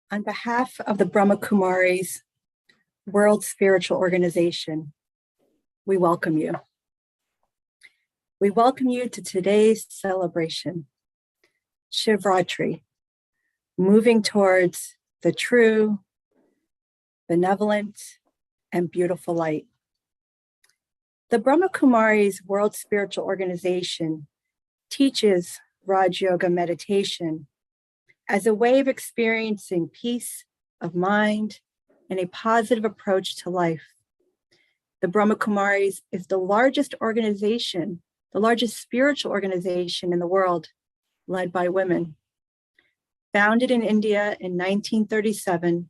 On behalf of the Brahma Kumaris World Spiritual Organization, we welcome you. We welcome you to today's celebration, Shivratri, moving towards the true, benevolent, and beautiful light. The Brahma Kumaris World Spiritual Organization teaches Raj Yoga meditation as a way of experiencing peace of mind and a positive approach to life. The Brahma Kumaris is the largest organization, the largest spiritual organization in the world, led by women. Founded in India in 1937,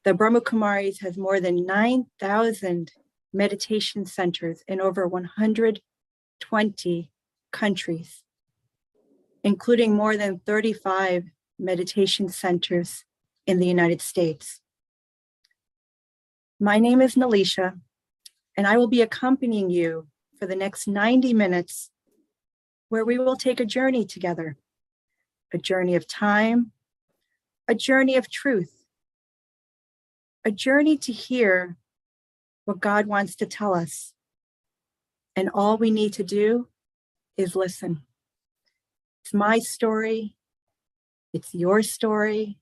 the Brahma Kumaris has more than 9,000 meditation centers in over 120 countries, including more than 35 meditation centers in the United States. My name is Nalisha, and I will be accompanying you for the next 90 minutes, where we will take a journey together, a journey of time, a journey of truth, a journey to hear what God wants to tell us. And all we need to do is listen. It's my story. It's your story.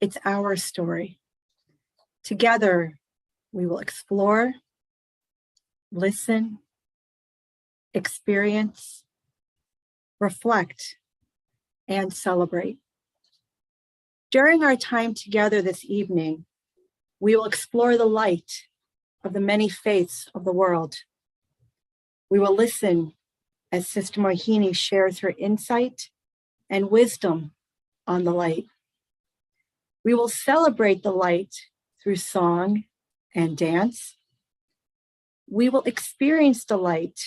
It's our story. Together, we will explore, listen, experience, reflect, and celebrate. During our time together this evening, we will explore the light of the many faiths of the world. We will listen as Sister Mohini shares her insight and wisdom on the light. We will celebrate the light through song and dance. We will experience the light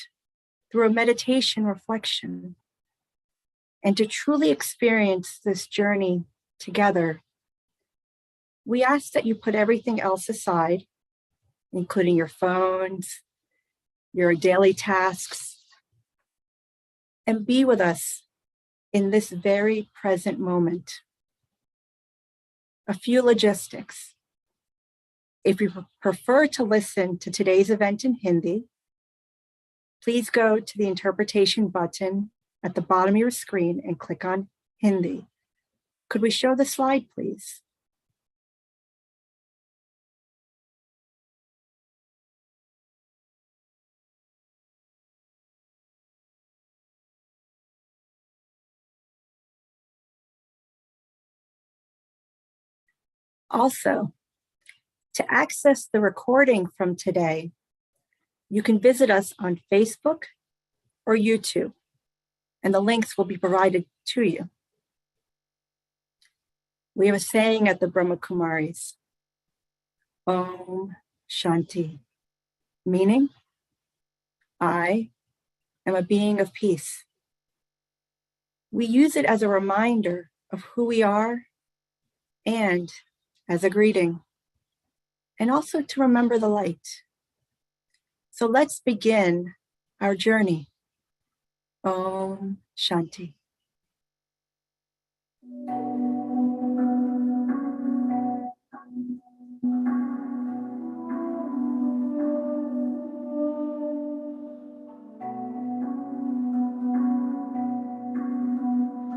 through a meditation reflection. And to truly experience this journey together, we ask that you put everything else aside, including your phones, your daily tasks, and be with us in this very present moment. A few logistics. If you prefer to listen to today's event in Hindi, please go to the interpretation button at the bottom of your screen and click on Hindi. Could we show the slide, please? Also, to access the recording from today, you can visit us on Facebook or YouTube, and the links will be provided to you. We have a saying at the Brahma Kumaris, Om Shanti, meaning, I am a being of peace. We use it as a reminder of who we are and as a greeting, and also to remember the light. So let's begin our journey. Om Shanti.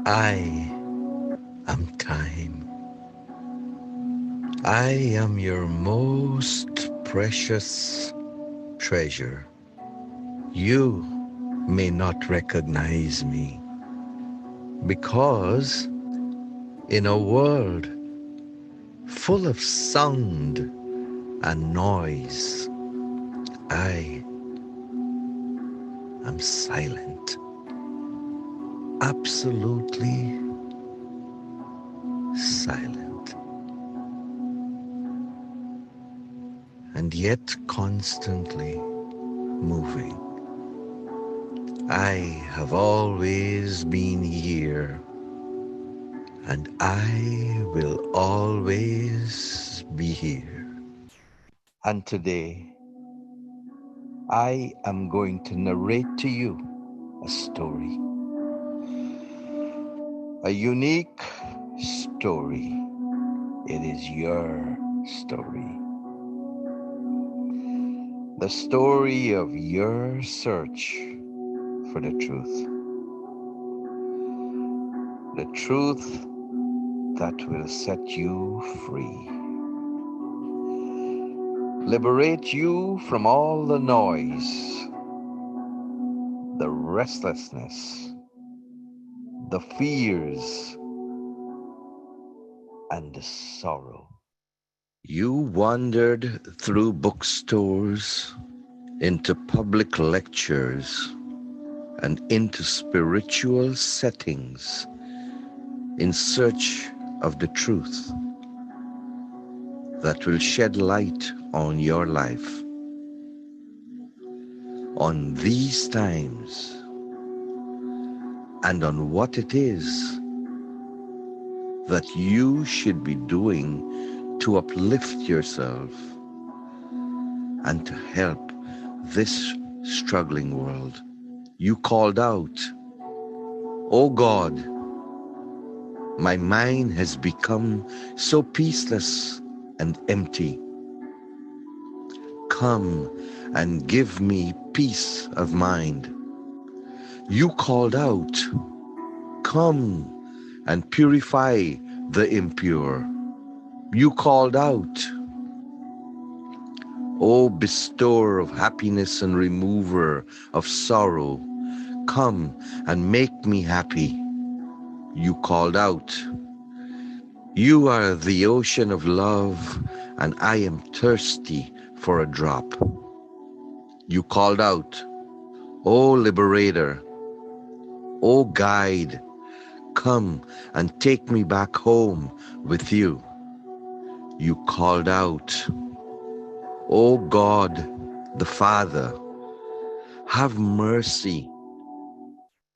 I am time. I am your most precious treasure. You may not recognize me because in a world full of sound and noise, I am silent, absolutely silent. And yet constantly moving. I have always been here, and I will always be here. And today, I am going to narrate to you a story, a unique story It is your story. The story of your search for the truth. The truth that will set you free. Liberate you from all the noise, the restlessness, the fears, and the sorrow. You wandered through bookstores, into public lectures, and into spiritual settings in search of the truth that will shed light on your life, on these times, and on what it is that you should be doing to uplift yourself and to help this struggling world. You called out, "Oh God, my mind has become so peaceless and empty. Come and give me peace of mind." You called out, "Come and purify the impure." You called out, "O bestower of happiness and remover of sorrow, come and make me happy." You called out, "You are the ocean of love, and I am thirsty for a drop." You called out, "O liberator, O guide, come and take me back home with you." You called out, "O God, the Father, have mercy.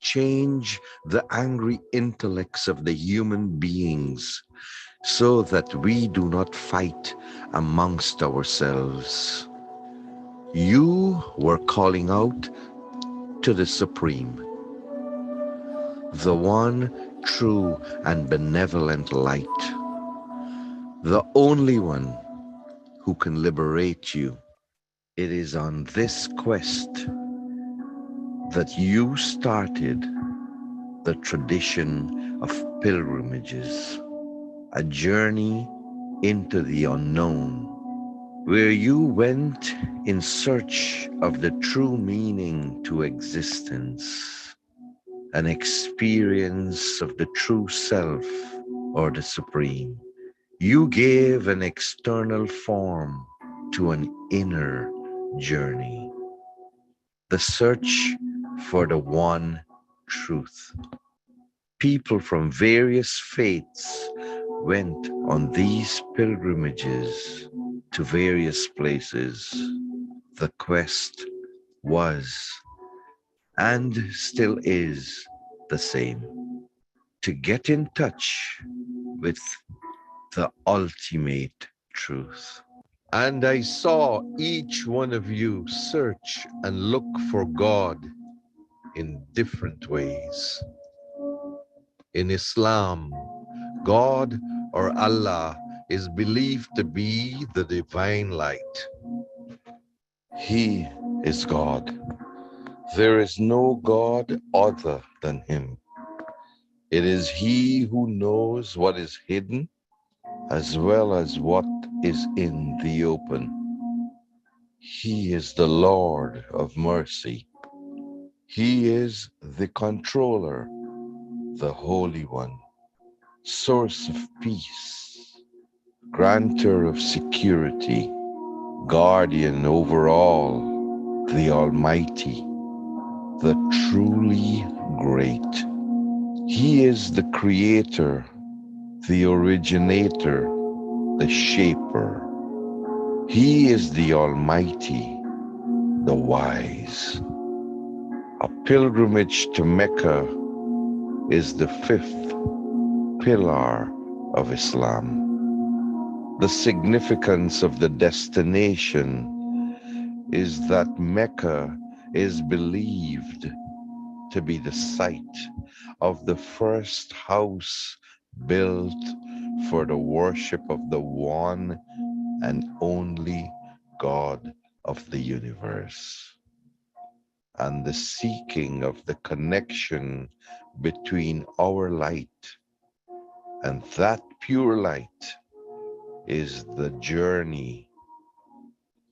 Change the angry intellects of the human beings so that we do not fight amongst ourselves." You were calling out to the Supreme, the one true and benevolent light, the only one who can liberate you. It is on this quest that you started the tradition of pilgrimages, a journey into the unknown, where you went in search of the true meaning to existence, an experience of the true self or the Supreme. You gave an external form to an inner journey, the search for the one truth. People from various faiths went on these pilgrimages to various places. The quest was and still is the same: to get in touch with the ultimate truth. And I saw each one of you search and look for God in different ways. In Islam, God or Allah is believed to be the divine light. He is God. There is no God other than Him. It is He who knows what is hidden as well as what is in the open. He is the Lord of mercy. He is the controller, the Holy One, source of peace, grantor of security, guardian over all, the Almighty, the truly great. He is the creator, the originator, the shaper. He is the Almighty, the wise. A pilgrimage to Mecca is the fifth pillar of Islam. The significance of the destination is that Mecca is believed to be the site of the first house built for the worship of the one and only God of the universe, and the seeking of the connection between our light and that pure light is the journey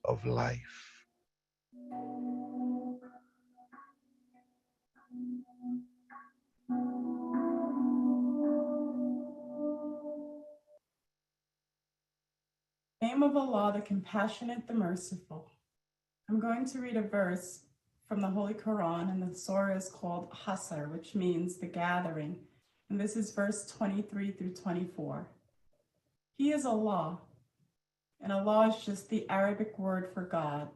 of life. Name of Allah, the compassionate, the merciful. I'm going to read a verse from the Holy Quran, and the surah is called Hasr, which means the gathering. And this is verse 23 through 24. He is Allah, and Allah is just the Arabic word for God,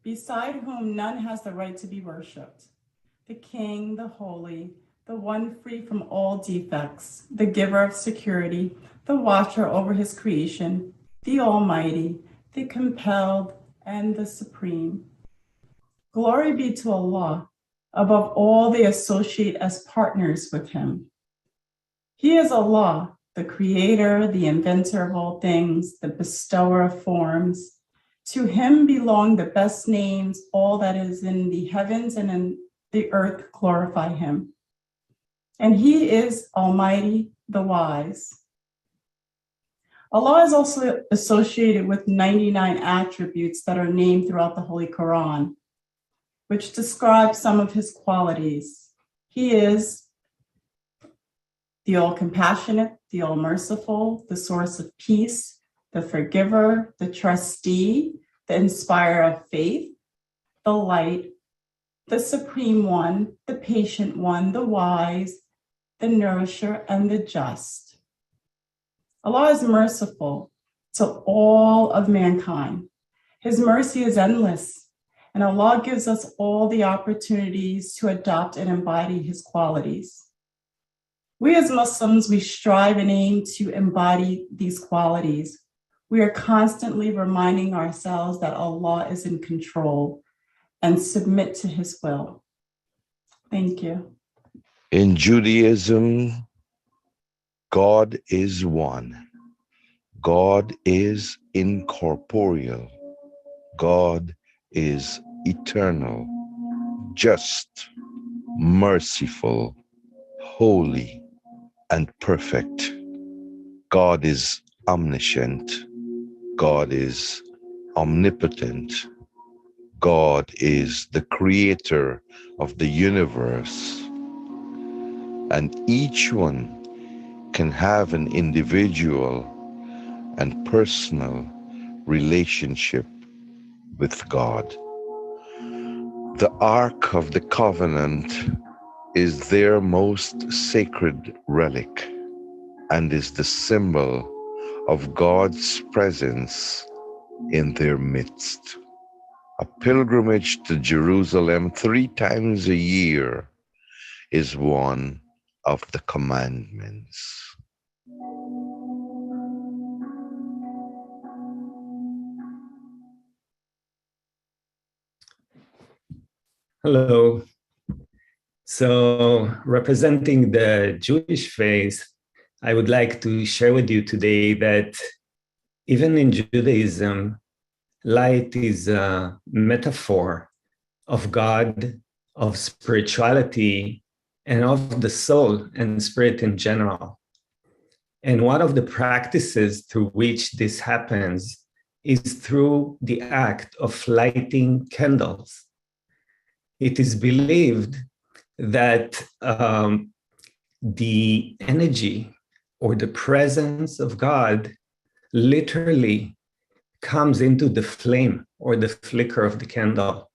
beside whom none has the right to be worshipped. The King, the Holy, the one free from all defects, the giver of security, the watcher over his creation, the Almighty, the compelled, and the supreme. Glory be to Allah, above all they associate as partners with him. He is Allah, the creator, the inventor of all things, the bestower of forms. To him belong the best names, all that is in the heavens and in the earth glorify him. And he is Almighty, the wise. Allah is also associated with 99 attributes that are named throughout the Holy Quran, which describe some of his qualities. He is the all-compassionate, the all-merciful, the source of peace, the forgiver, the trustee, the inspirer of faith, the light, the supreme one, the patient one, the wise, the nourisher, and the just. Allah is merciful to all of mankind. His mercy is endless, and Allah gives us all the opportunities to adopt and embody his qualities. We as Muslims, we strive and aim to embody these qualities. We are constantly reminding ourselves that Allah is in control and submit to his will. Thank you. In Judaism, God is one. God is incorporeal. God is eternal, just, merciful, holy, and perfect. God is omniscient. God is omnipotent. God is the creator of the universe. And each one can have an individual and personal relationship with God. The Ark of the Covenant is their most sacred relic and is the symbol of God's presence in their midst. A pilgrimage to Jerusalem 3 times a year is one of the commandments. Hello. So, representing the Jewish faith, I would like to share with you today that even in Judaism, light is a metaphor of God, of spirituality, and of the soul and spirit in general. And one of the practices through which this happens is through the act of lighting candles. It is believed that the energy or the presence of God literally comes into the flame or the flicker of the candle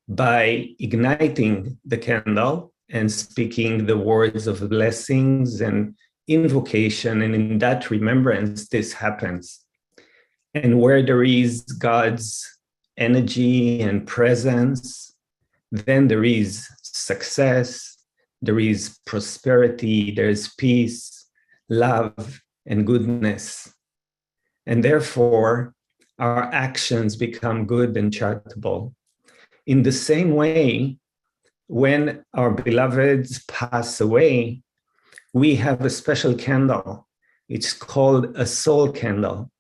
by igniting the candle and speaking the words of blessings and invocation. And in that remembrance, this happens. And where there is God's energy and presence, then there is success, there is prosperity, there is peace, love, and goodness. And therefore, our actions become good and charitable. In the same way, when our beloveds pass away, we have a special candle. It's called a soul candle.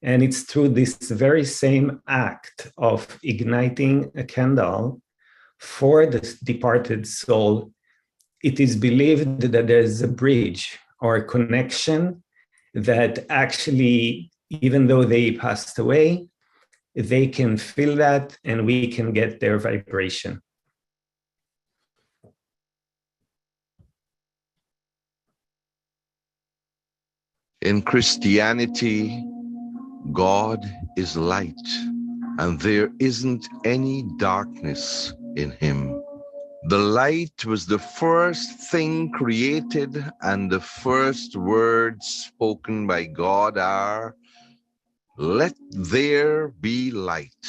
And it's through this very same act of igniting a candle for the departed soul, it is believed that there's a bridge or a connection that actually, even though they passed away, they can feel that and we can get their vibration. In Christianity, God is light, and there isn't any darkness in him. The light was the first thing created, and the first words spoken by God are, "Let there be light."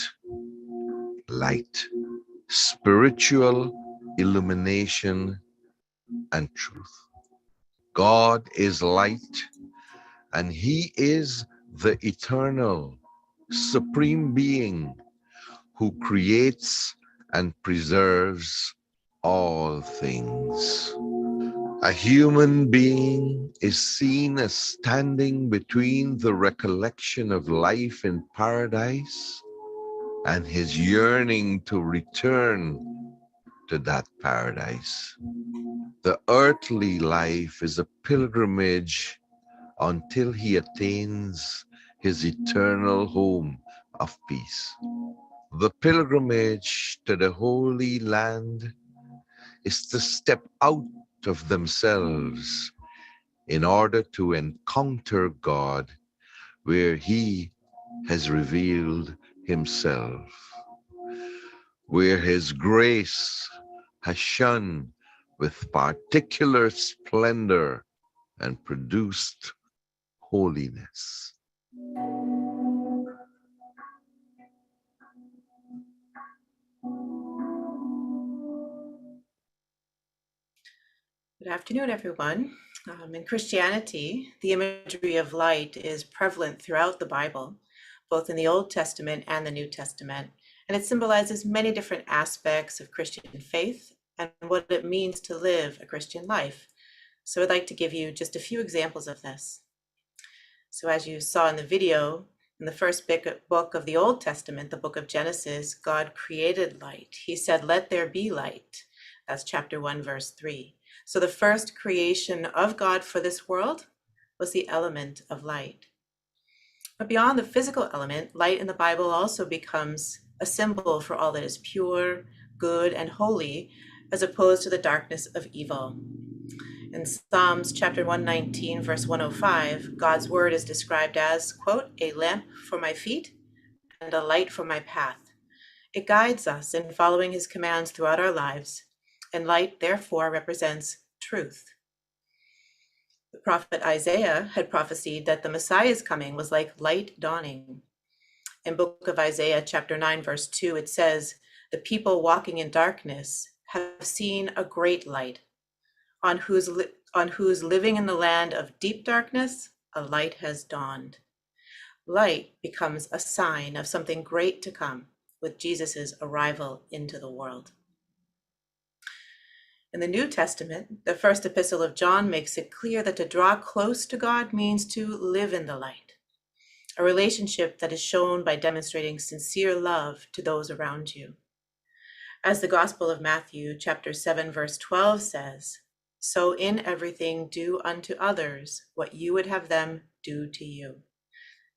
Light, spiritual illumination, and truth. God is light, and he is the eternal, supreme being who creates and preserves all things. A human being is seen as standing between the recollection of life in paradise and his yearning to return to that paradise. The earthly life is a pilgrimage until he attains his eternal home of peace. The pilgrimage to the Holy Land is to step out of themselves in order to encounter God where he has revealed himself, where his grace has shone with particular splendor and produced holiness. Good afternoon, everyone. In Christianity, the imagery of light is prevalent throughout the Bible, both in the Old Testament and the New Testament, and it symbolizes many different aspects of Christian faith and what it means to live a Christian life. So I'd like to give you just a few examples of this. So as you saw in the video, in the first book of the Old Testament, the book of Genesis, God created light. He said, "Let there be light." That's chapter 1, verse 3. So the first creation of God for this world was the element of light. But beyond the physical element, light in the Bible also becomes a symbol for all that is pure, good, and holy, as opposed to the darkness of evil. In Psalms chapter 119, verse 105, God's word is described as, quote, "a lamp for my feet and a light for my path." It guides us in following his commands throughout our lives, and light therefore represents truth. The prophet Isaiah had prophesied that the Messiah's coming was like light dawning. In book of Isaiah chapter 9, verse 2, it says, "The people walking in darkness have seen a great light. On whose living in the land of deep darkness, a light has dawned." Light becomes a sign of something great to come with Jesus's arrival into the world. In the New Testament, the first epistle of John makes it clear that to draw close to God means to live in the light, a relationship that is shown by demonstrating sincere love to those around you. As the Gospel of Matthew, chapter 7, verse 12 says, "So in everything do unto others what you would have them do to you."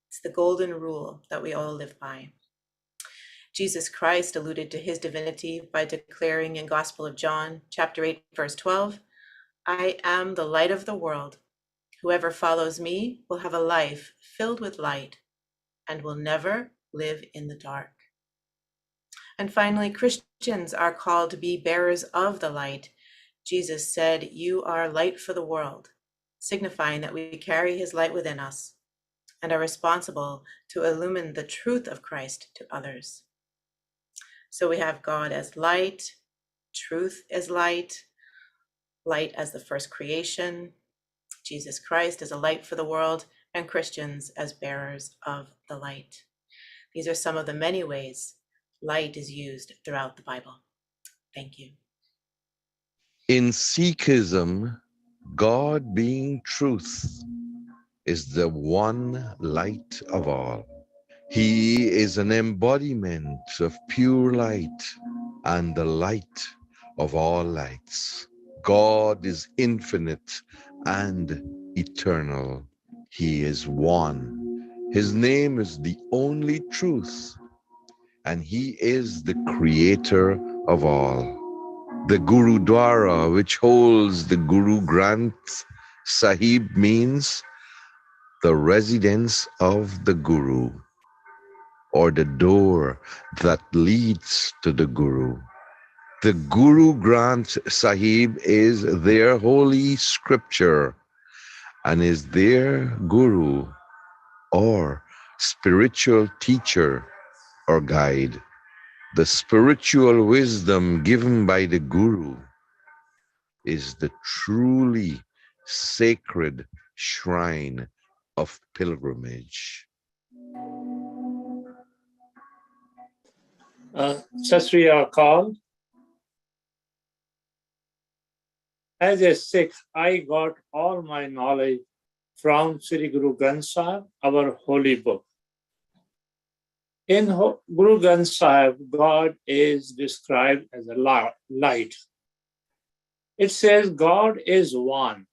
It's the golden rule that we all live by. Jesus Christ alluded to his divinity by declaring in Gospel of John, chapter 8, verse 12, "I am the light of the world. Whoever follows me will have a life filled with light and will never live in the dark." And finally, Christians are called to be bearers of the light. Jesus said, "You are light for the world," signifying that we carry his light within us and are responsible to illumine the truth of Christ to others. So we have God as light, truth as light, light as the first creation, Jesus Christ as a light for the world, and Christians as bearers of the light. These are some of the many ways light is used throughout the Bible. Thank you. In Sikhism, God being truth is the one light of all. He is an embodiment of pure light and the light of all lights. God is infinite and eternal. He is one. His name is the only truth, and he is the creator of all. The Gurudwara, which holds the Guru Granth Sahib, means the residence of the Guru, or the door that leads to the Guru. The Guru Granth Sahib is their holy scripture and is their Guru or spiritual teacher or guide. The spiritual wisdom given by the Guru is the truly sacred shrine of pilgrimage. Sat Sri Akal. As a Sikh, I got all my knowledge from Sri Guru Granth Sahib, our holy book. In Guru Granth Sahib, God is described as a light. It says God is one,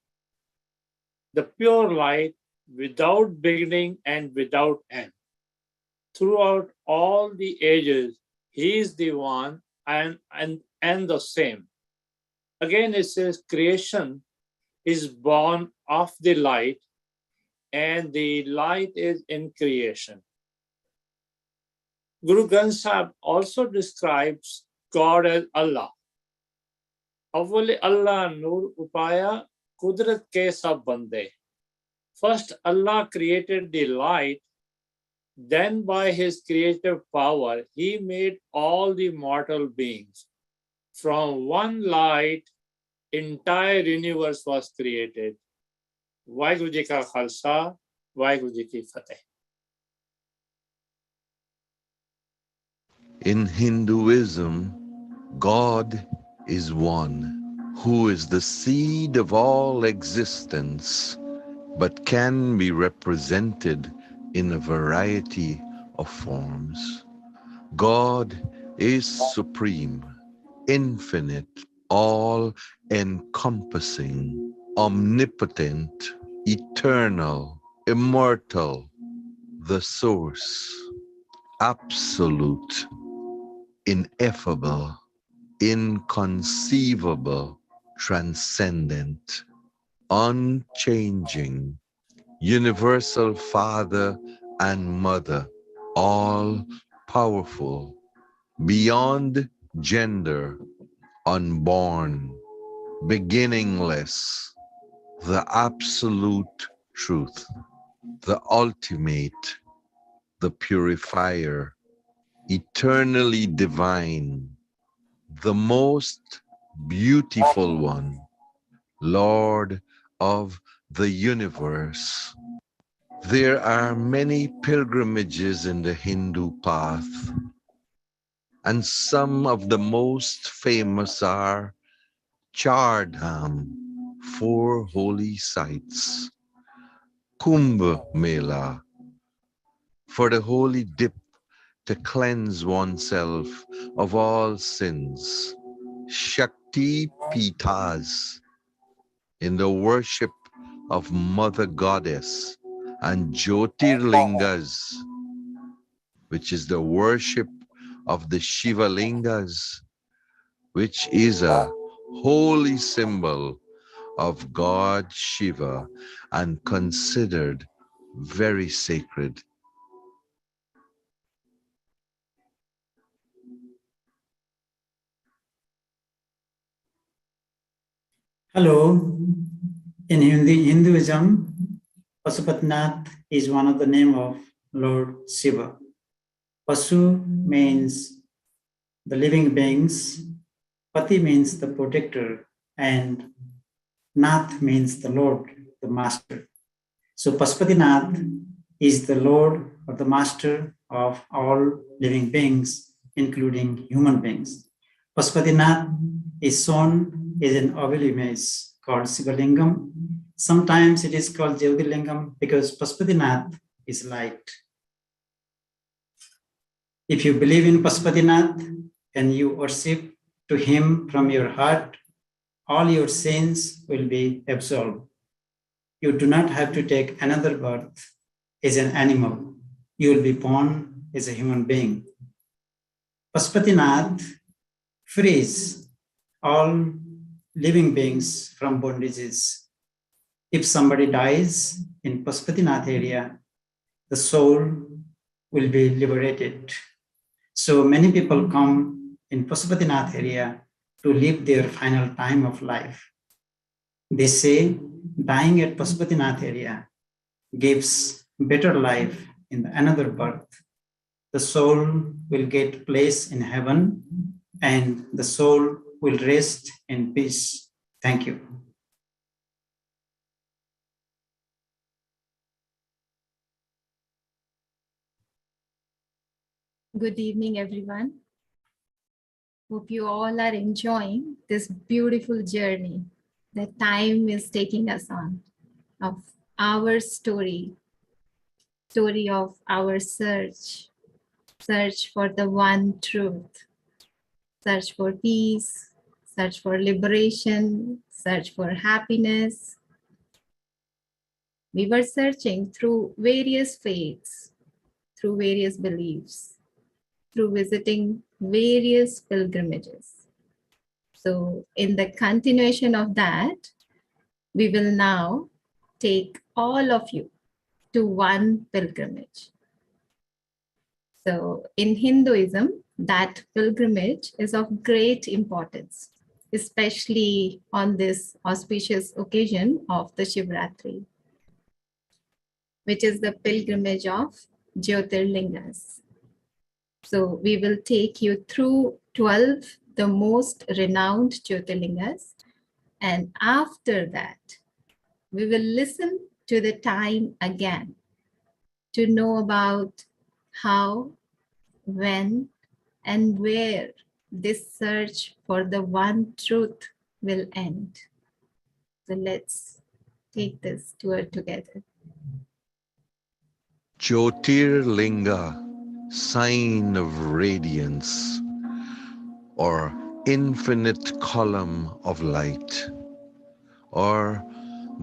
the pure light without beginning and without end. Throughout all the ages, He is the one and the same. Again, it says creation is born of the light, and the light is in creation. Guru Granth Sahib also describes God as Allah. Awwal Allah Nur Upaya Kudrat ke sab bande. First, Allah created the light. Then, by His creative power, He made all the mortal beings. From one light, entire universe was created. Vaheguru Ji ka Khalsa, Vaheguru Ji ki Fateh. In Hinduism, God is one, who is the seed of all existence, but can be represented in a variety of forms. God is supreme, infinite, all-encompassing, omnipotent, eternal, immortal, the source, absolute, ineffable, inconceivable, transcendent, unchanging, universal Father and Mother, all powerful, beyond gender, unborn, beginningless, the absolute truth, the ultimate, the purifier, eternally divine, the most beautiful one, Lord of the universe. There are many pilgrimages in the Hindu path, and some of the most famous are Char Dham, 4 holy sites, Kumbh Mela, for the holy dip to cleanse oneself of all sins, Shakti Pitas, in the worship of Mother Goddess, and Jyotirlingas, which is the worship of the Shiva Lingas, which is a holy symbol of God Shiva and considered very sacred. Hello. In Hinduism, Pasupatinath is one of the name of Lord Shiva. Pasu means the living beings, Pati means the protector, and Nath means the Lord, the Master. So Pasupatinath is the Lord or the Master of all living beings, including human beings. Pasupatinath is shown as an oval image called Sivalingam. Sometimes it is called Jyotirlingam because Pasupatinath is light. If you believe in Pasupatinath and you worship to him from your heart, all your sins will be absolved. You do not have to take another birth as an animal. You will be born as a human being. Pasupatinath frees all living beings from bondages. If somebody dies in Pasupatinath area, the soul will be liberated. So many people come in Pasupatinath area to live their final time of life. They say dying at Pasupatinath area gives better life in another birth. The soul will get place in heaven and the soul will rest in peace. Thank you. Good evening, everyone. Hope you all are enjoying this beautiful journey that time is taking us on of our story of our search for the one truth, search for peace, search for liberation, search for happiness. We were searching through various faiths, through various beliefs, through visiting various pilgrimages. So in the continuation of that, we will now take all of you to one pilgrimage. So in Hinduism, that pilgrimage is of great importance, especially on this auspicious occasion of the Shivratri, which is the pilgrimage of Jyotirlingas. So we will take you through 12, the most renowned Jyotirlingas. And after that, we will listen to the time again to know about how, when, and where this search for the one truth will end. So let's take this tour together. Jyotirlinga, sign of radiance, or infinite column of light, or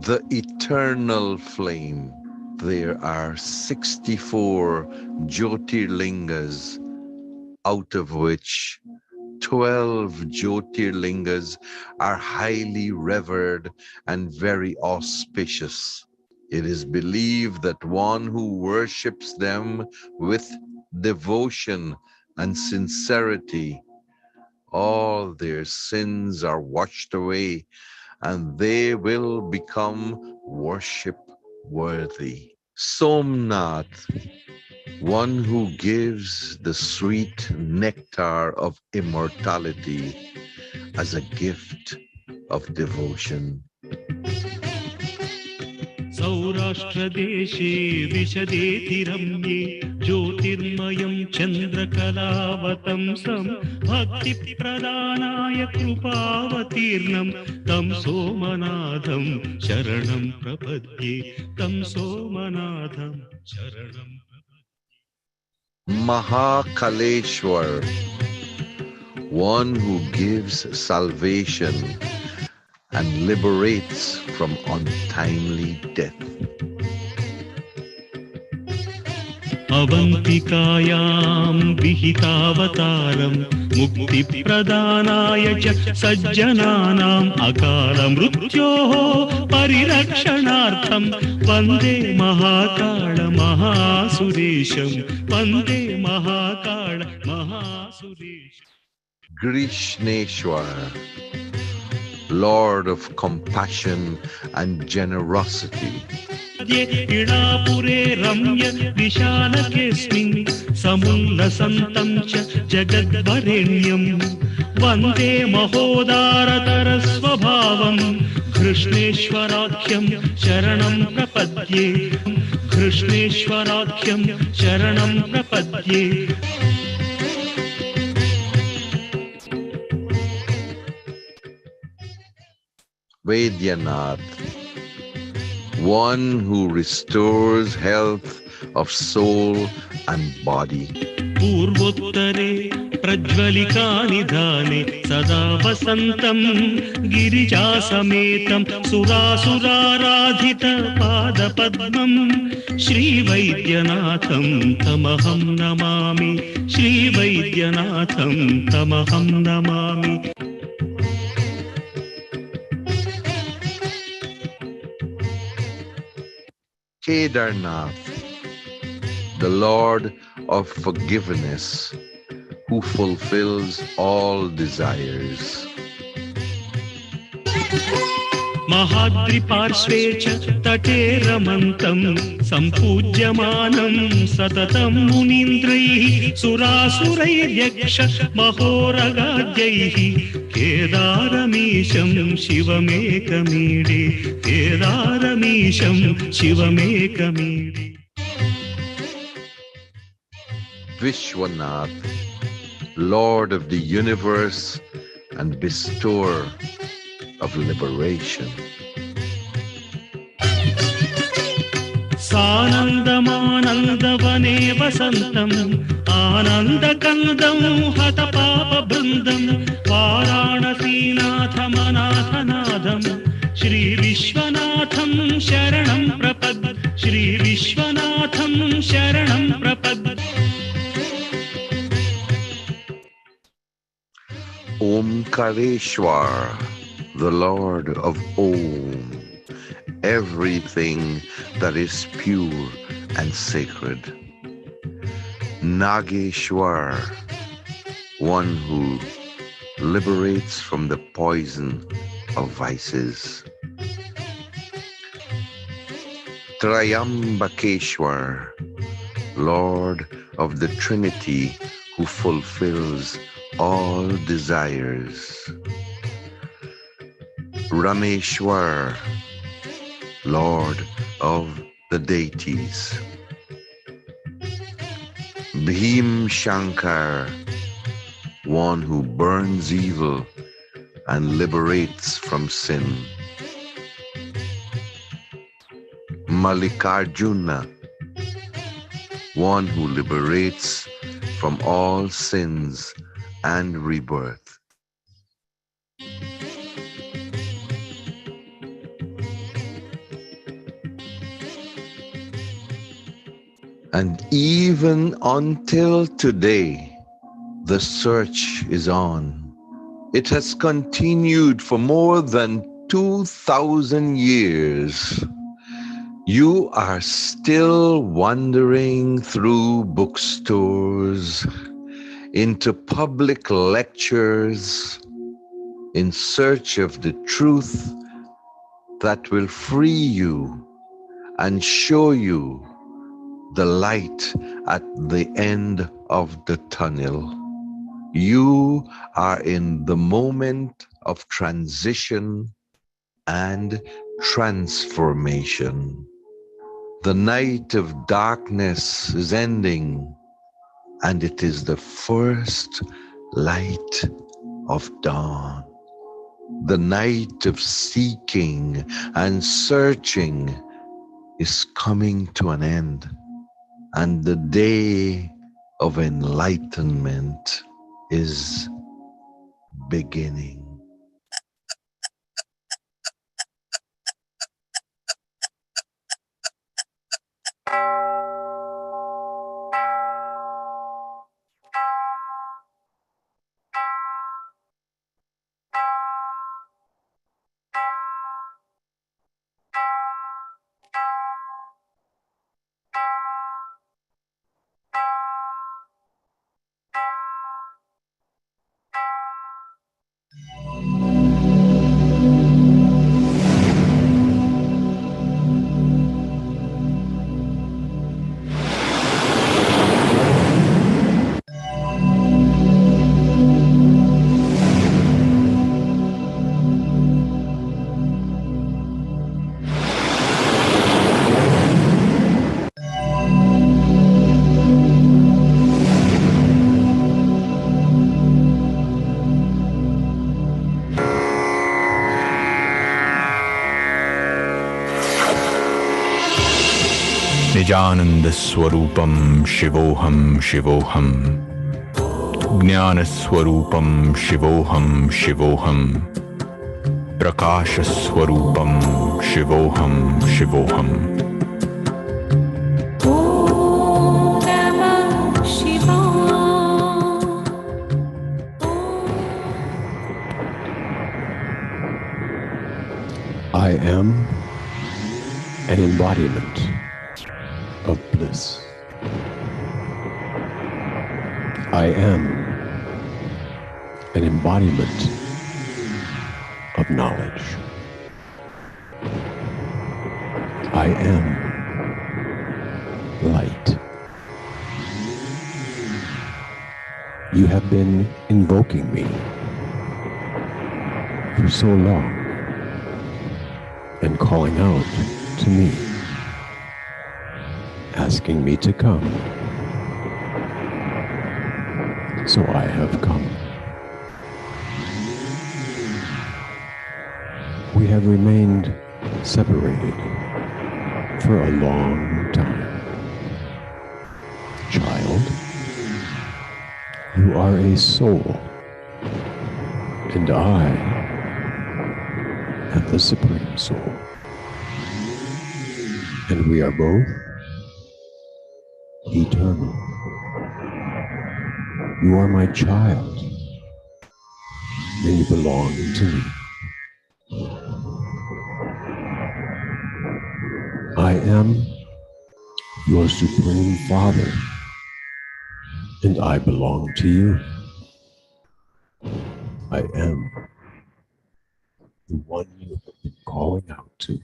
the eternal flame. There are 64 Jyotirlingas, out of which 12 Jyotirlingas are highly revered and very auspicious. It is believed that one who worships them with devotion and sincerity, all their sins are washed away and they will become worship worthy. Somnath, one who gives the sweet nectar of immortality as a gift of devotion. सौराष्ट्रदेशे विशदेतिरम्ये ज्योतिर्मयं चन्द्रकलावतंसं भक्तिप्रदानाय कृपावतीर्णं तं सोमनाथं शरणं प्रपद्ये तं सोमनाथं शरणं Mahakaleshwar, one who gives salvation and liberates from untimely death. अवन्तिकायां विहितावतारं मुक्तिप्रदानाय च सज्जनानाम् अकालमृत्योः परिरक्षणार्थं वन्दे महाकाल महासुरेशं वन्दे Mahakal महासुरेशम्. Grishneshwar, Lord of compassion and generosity. इडापुरे रम्य विशालकेऽस्मिन् समुल्लसन्तं च जगद्वरेण्यं वन्दे महोदारतरस्वभावं कृष्णेश्वराख्यं शरणं प्रपद्ये कृष्णेश्वराख्यं शरणं प्रपद्ये. Vaidyanath, one who restores health of soul and body. पूर्वोत्तरे प्रज्वलिकानिधाने सदा वसन्तं गिरिजासमेतं सुरासुराराधित पादपद्मं श्रीवैद्यनाथं तमहं Namami श्रीवैद्यनाथं तमहं Namami Kedarnath, the Lord of forgiveness, who fulfills all desires. महाद्रिपार्श्वे च तटे रमन्तं सम्पूज्यमानं सततं मुनीन्द्रैः सुरासुरैर्यक्ष महोरगाद्यैः केदारमीशं शिवमेकमीडे केदारमीशं शिवमेकमीडे Vishwanath, Lord of the universe and bestower of liberation. सानन्दमानन्दवने वसन्तम् आनन्दकन्दं हतपापबृन्दं वाराणसीनाथमनाथनादं श्रीविश्वनाथं शरणं प्रपद् श्रीविश्वनाथं शरणं प्रपद् Omkareshwar, the Lord of Om, everything that is pure and sacred. Nageshwar, one who liberates from the poison of vices. Trayambakeshwar, Lord of the Trinity, who fulfills all desires. Rameshwar, Lord of the deities. Bhim Shankar, one who burns evil and liberates from sin. Mallikarjuna, one who liberates from all sins and rebirth. And even until today, the search is on. It has continued for more than 2,000 years. You are still wandering through bookstores, into public lectures, in search of the truth that will free you and show you the light at the end of the tunnel. You are in the moment of transition and transformation. The night of darkness is ending, and it is the first light of dawn. The night of seeking and searching is coming to an end, and the day of enlightenment is beginning. निजानन्दस्वरूपं शिवोऽहं शिवोऽहं ज्ञानस्वरूपं शिवोऽहं शिवोऽहं प्रकाशस्वरूपं शिवोऽहं शिवोऽहम् I am an embodiment of bliss. I am an embodiment of knowledge. I am light. You have been invoking me for so long and calling out to me, asking me to come. So I have come. We have remained separated for a long time. Child, you are a soul, and I am the Supreme Soul. And we are both eternal. You are my child, and you belong to me. I am your Supreme Father, and I belong to you. I am the one you have been calling out to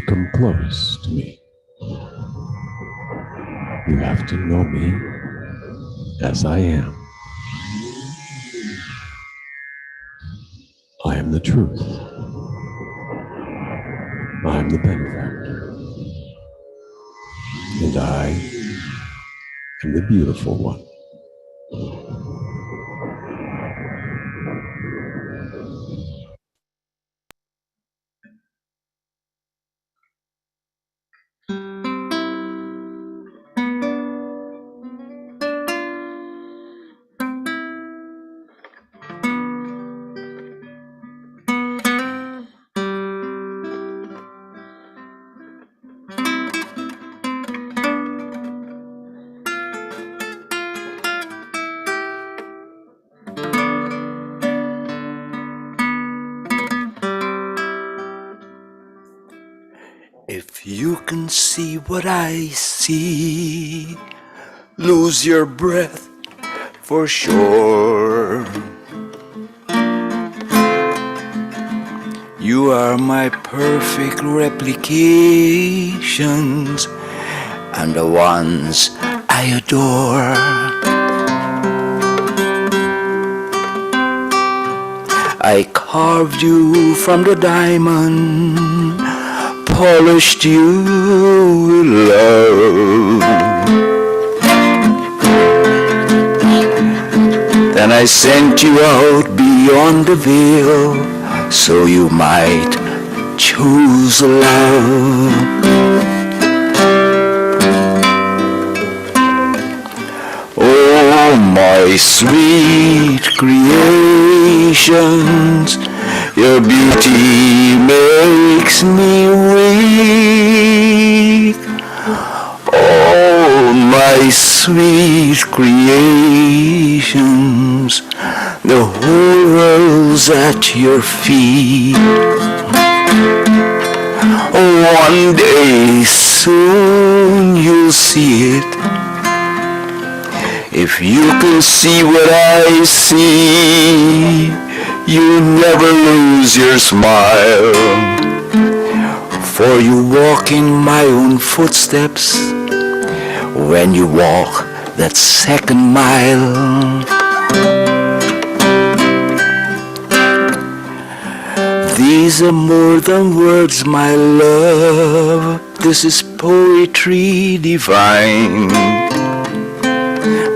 come close to me. You have to know me as I am. I am the truth. I am the benefactor. And I am the beautiful one. If you can see what I see, lose your breath for sure. You are my perfect replications and the ones I adore. I carved you from the diamond, polished you with love. Then I sent you out beyond the veil so you might choose love. Oh, my sweet creations, your beauty makes me weak. Oh, my sweet creations, the whole world's at your feet. One day soon you'll see it. If you can see what I see, you never lose your smile. For you walk in my own footsteps when you walk that second mile. These are more than words, my love. This is poetry divine.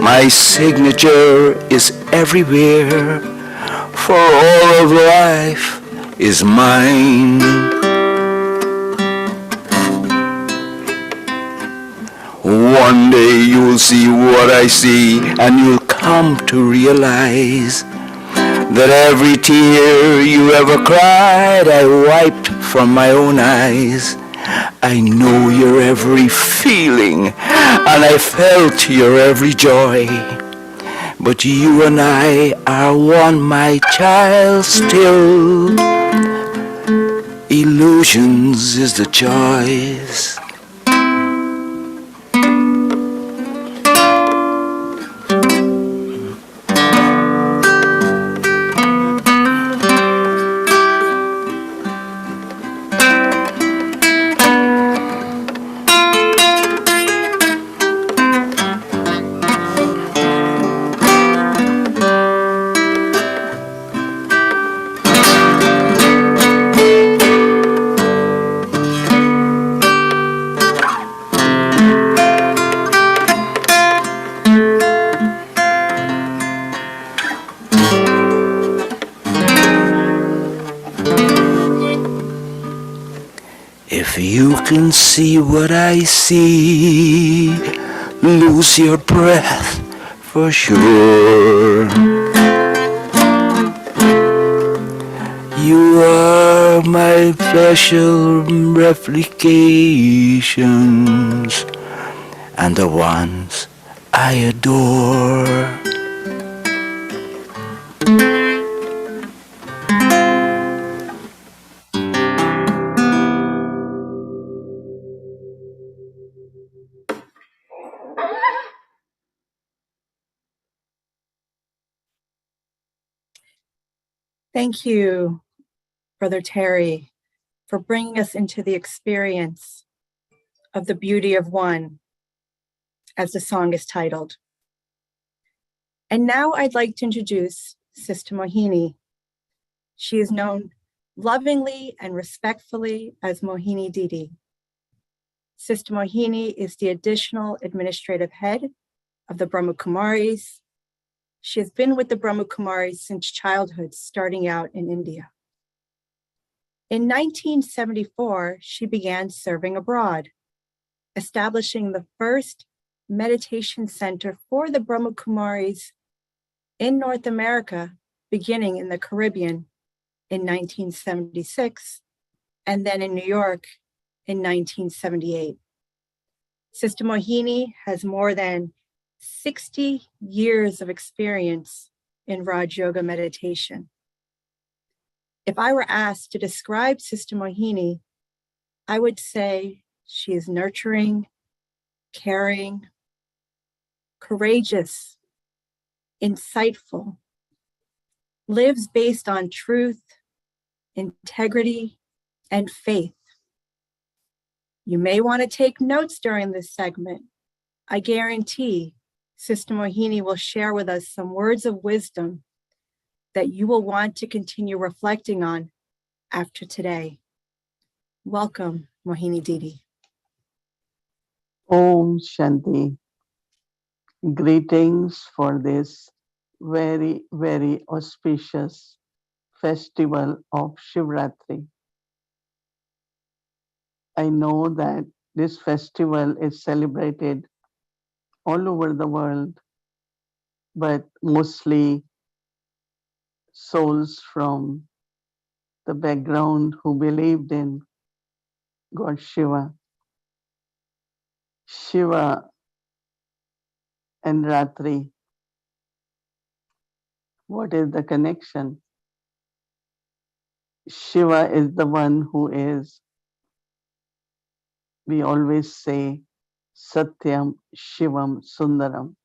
My signature is everywhere, for all of life is mine. you'll see what I see, and you'll come to realize that every tear you ever cried I wiped from my own eyes. I know your every feeling, and I felt your every joy. But you and I are one, my child, still. Illusions is the choice. If you can see what I see, lose your breath for sure. You are my special replications, and the ones I adore. Thank you, Brother Terry, for bringing us into the experience of the beauty of one, as the song is titled. And now I'd like to introduce Sister Mohini. She is known lovingly and respectfully as Mohini Didi. Sister Mohini is the additional administrative head of the Brahma Kumaris. She has been with the Brahma Kumaris since childhood, starting out in India. In 1974, she began serving abroad, establishing the first meditation center for the Brahma Kumaris in North America, beginning in the Caribbean in 1976, and then in New York in 1978. Sister Mohini has more than 60 years of experience in Raj Yoga meditation. If I were asked to describe Sister Mohini, I would say she is nurturing, caring, courageous, insightful, lives based on truth, integrity, and faith. You may want to take notes during this segment. I guarantee Sister Mohini will share with us some words of wisdom that you will want to continue reflecting on after today. Welcome, Mohini Didi. Om Shanti. Greetings for this very, very auspicious festival of Shivratri. I know that this festival is celebrated all over the world, but mostly souls from the background who believed in God Shiva. Shiva and Ratri. What is the connection? Shiva is the one who is, we always say, Satyam, Shivam, Sundaram.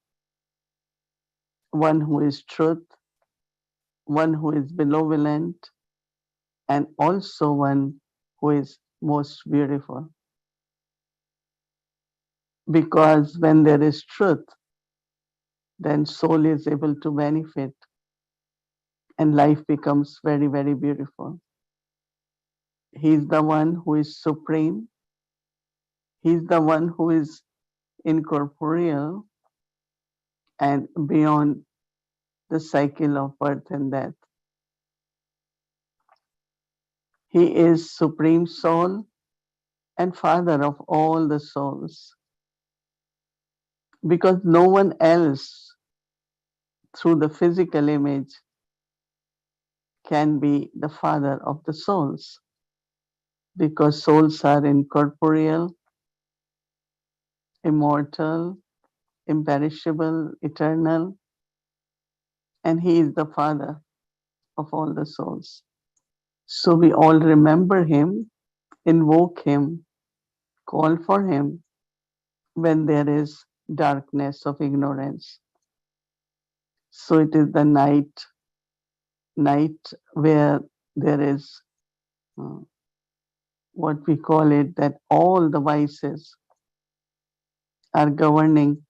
One who is truth, one who is benevolent, and also one who is most beautiful. Because when there is truth, then soul is able to benefit and life becomes very, very beautiful. He's the one who is supreme. He's the one who is incorporeal and beyond the cycle of birth and death. He is Supreme Soul and Father of all the souls. because no one else through the physical image can be the father of the souls, because souls are incorporeal, immortal, imperishable, eternal, and he is the father of all the souls. So we all remember him, invoke him, call for him when there is darkness of ignorance. So it is the night where there is what we call it, that all the vices are governing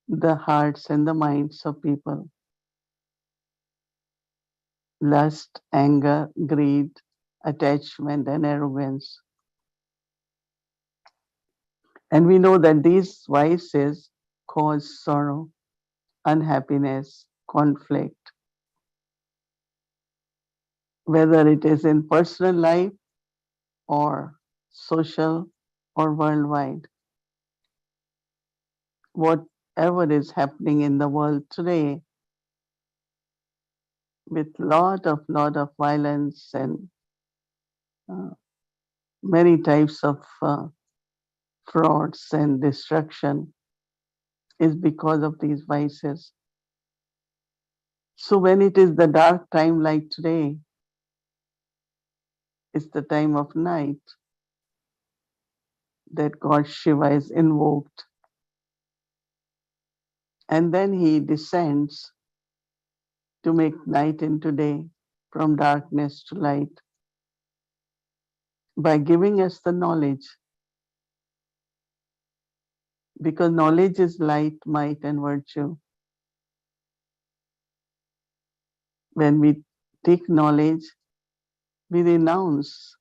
the hearts and the minds of people. Lust, anger, greed, attachment, and arrogance. And we know that these vices cause sorrow, unhappiness, conflict, whether it is in personal life or social or worldwide. Whatever is happening in the world today, with lot of violence and many types of frauds and destruction, is because of these vices. So when it is the dark time like today, it's the time of night that God Shiva is invoked. And then he descends to make night into day, from darkness to light, by giving us the knowledge. Because knowledge is light, might, and virtue. When we take knowledge, we renounce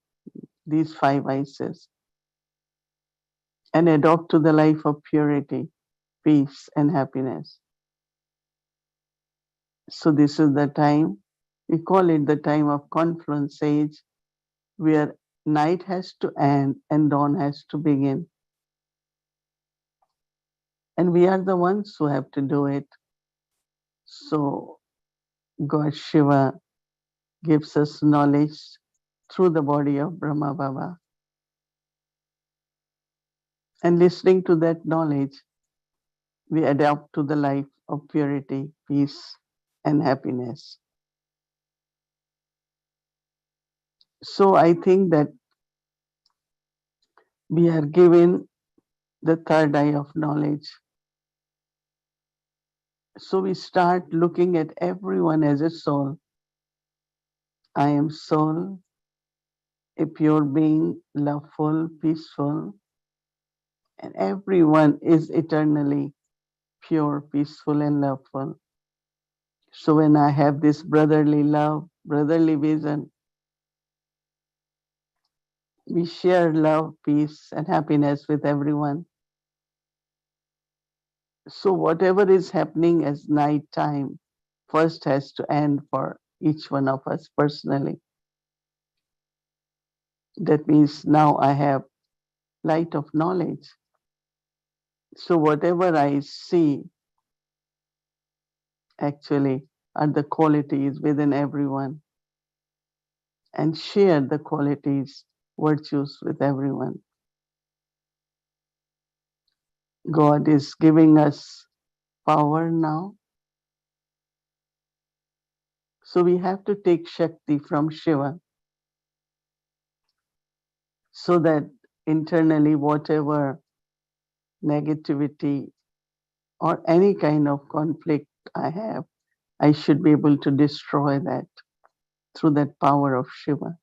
these five vices and adopt to the life of purity, peace, and happiness. So this is the time, we call it the time of confluence age, where night has to end and dawn has to begin. And we are the ones who have to do it. So God Shiva gives us knowledge through the body of Brahma Baba. And listening to that knowledge, we adapt to the life of purity, peace, and happiness. So I think that we are given the third eye of knowledge. So we start looking at everyone as a soul. I am soul, a pure being, loveful, peaceful, and everyone is eternally pure, peaceful, and loveful. So when I have this brotherly love, brotherly vision, we share love, peace, and happiness with everyone. So whatever is happening as night time first has to end for each one of us personally. That means now I have light of knowledge. So whatever I see actually are the qualities within everyone, and share the qualities, virtues with everyone. God is giving us power now. So we have to take Shakti from Shiva, so that internally whatever negativity or any kind of conflict I have, I should be able to destroy that through that power of Shiva.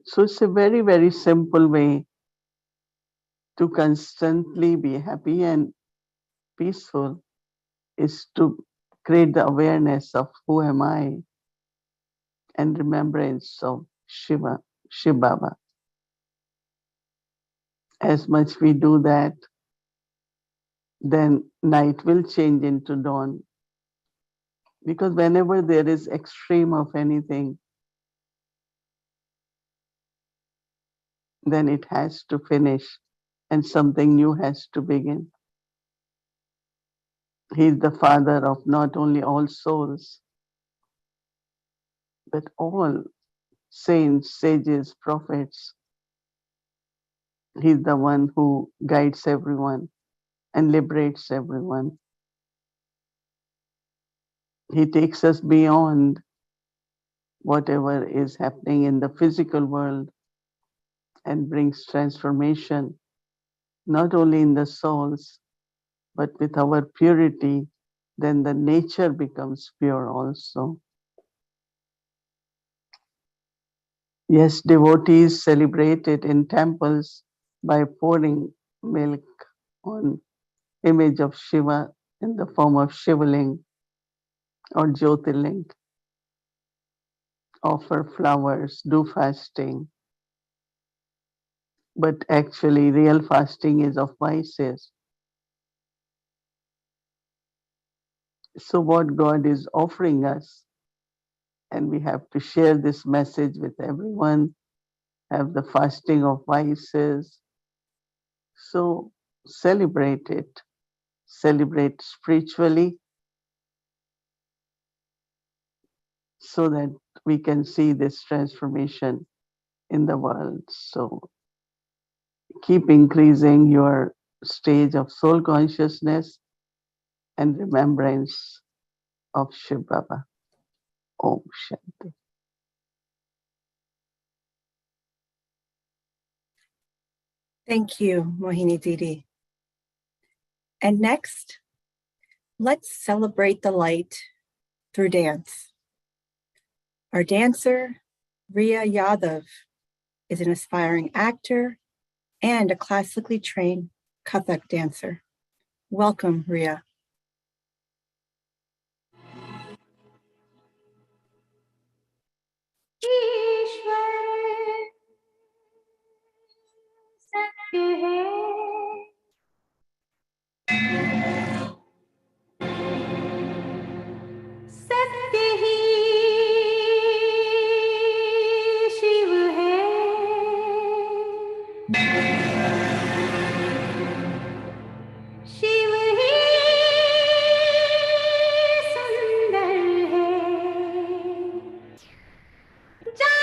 So it's a very, very simple way to constantly be happy and peaceful, is to create the awareness of who am I and remembrance of Shiva, Shiv Baba. As much we do that, then night will change into dawn. Because whenever there is extreme of anything, then it has to finish and something new has to begin. He is the Father of not only all souls, but all saints, sages, prophets. He is the one who guides everyone and liberates everyone. He takes us beyond whatever is happening in the physical world and brings transformation, not only in the souls, but with our purity, then the nature becomes pure also. Yes, devotees celebrate it in temples by pouring milk on image of Shiva in the form of Shivaling or Jyotirling, offer flowers, do fasting. But actually, real fasting is of vices. So, what God is offering us, and we have to share this message with everyone, have the fasting of vices. So, celebrate it, celebrate spiritually, so that we can see this transformation in the world. So, keep increasing your stage of soul consciousness and remembrance of Shiv Baba. Om Shanti. Thank you, Mohini Didi. And next, let's celebrate the light through dance. Our dancer, Riya Yadav, is an aspiring actor and a classically trained Kathak dancer. Welcome, Riya. Ja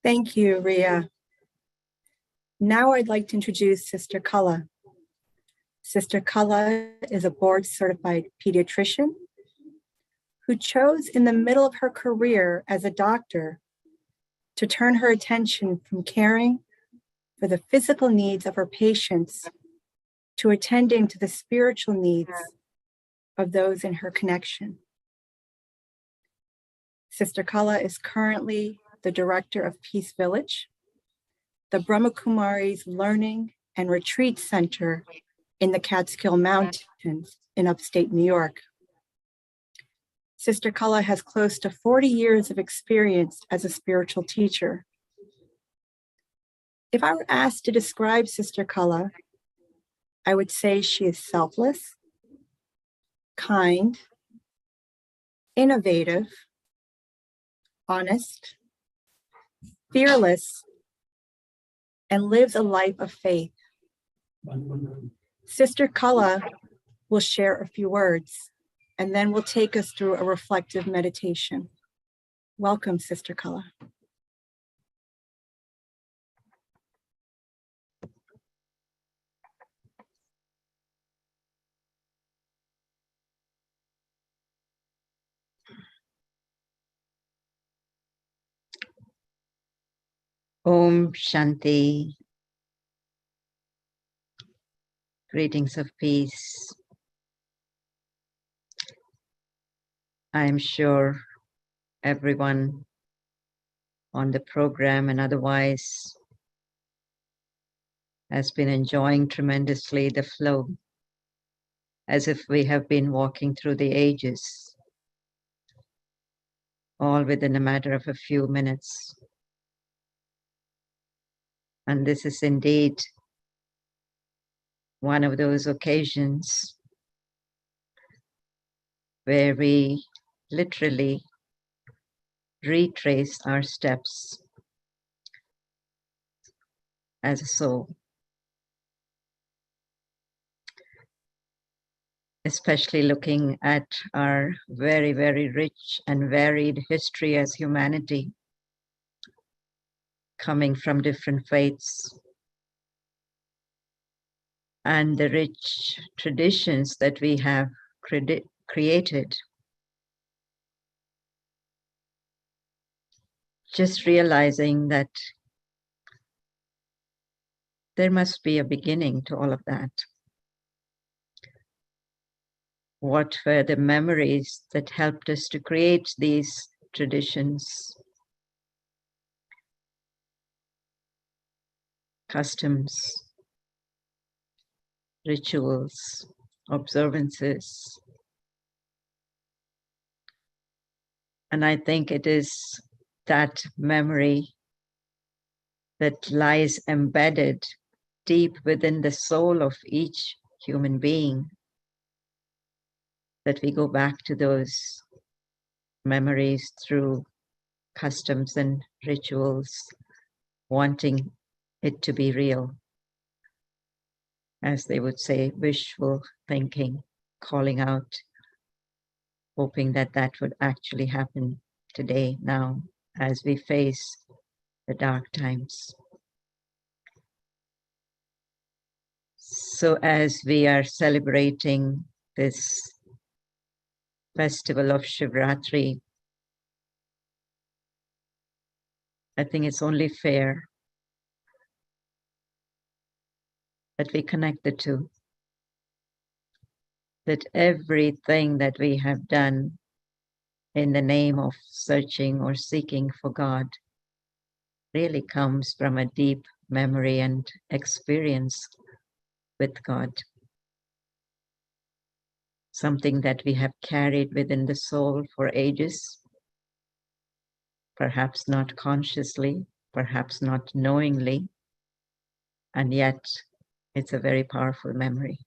Thank you, Ria. Now I'd like to introduce Sister Kala. Sister Kala is a board-certified pediatrician who chose in the middle of her career as a doctor to turn her attention from caring for the physical needs of her patients to attending to the spiritual needs of those in her connection. Sister Kala is currently the director of Peace Village, the Brahmakumari's Learning and Retreat Center in the Catskill Mountains in upstate New York. Sister Kala has close to 40 years of experience as a spiritual teacher. If I were asked to describe Sister Kala, I would say she is selfless, kind, innovative, honest, fearless, and lives a life of faith. Sister Kala will share a few words, and then will take us through a reflective meditation. Welcome, Sister Kala. Om Shanti. Greetings of peace. I'm sure everyone on the program and otherwise has been enjoying tremendously the flow, as if we have been walking through the ages, all within a matter of a few minutes. And this is indeed one of those occasions where we literally retrace our steps as a soul, especially looking at our very, very rich and varied history as humanity, coming from different faiths, and the rich traditions that we have created. Just realizing that there must be a beginning to all of that. What were the memories that helped us to create these traditions, customs, rituals, observances? And I think it is that memory that lies embedded deep within the soul of each human being, that we go back to those memories through customs and rituals, wanting it to be real. As they would say, wishful thinking, calling out, hoping that that would actually happen today, now, as we face the dark times. So as we are celebrating this festival of Shivratri, I think it's only fair that we connect the two. That everything that we have done in the name of searching or seeking for God really comes from a deep memory and experience with God. Something that we have carried within the soul for ages, perhaps not consciously, perhaps not knowingly, and yet it's a very powerful memory.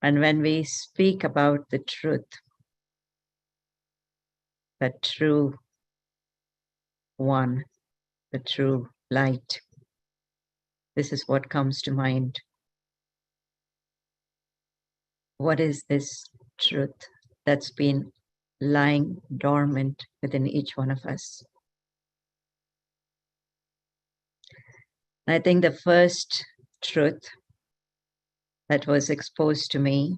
And when we speak about the truth, the true one, the true light, this is what comes to mind. What is this truth that's been lying dormant within each one of us. I think the first truth that was exposed to me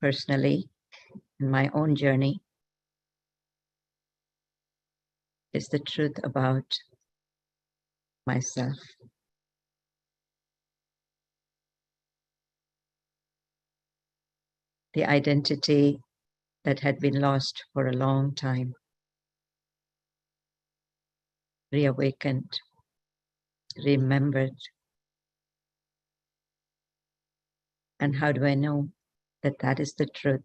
personally in my own journey is the truth about myself. The identity that had been lost for a long time, reawakened, remembered. And how do I know that that is the truth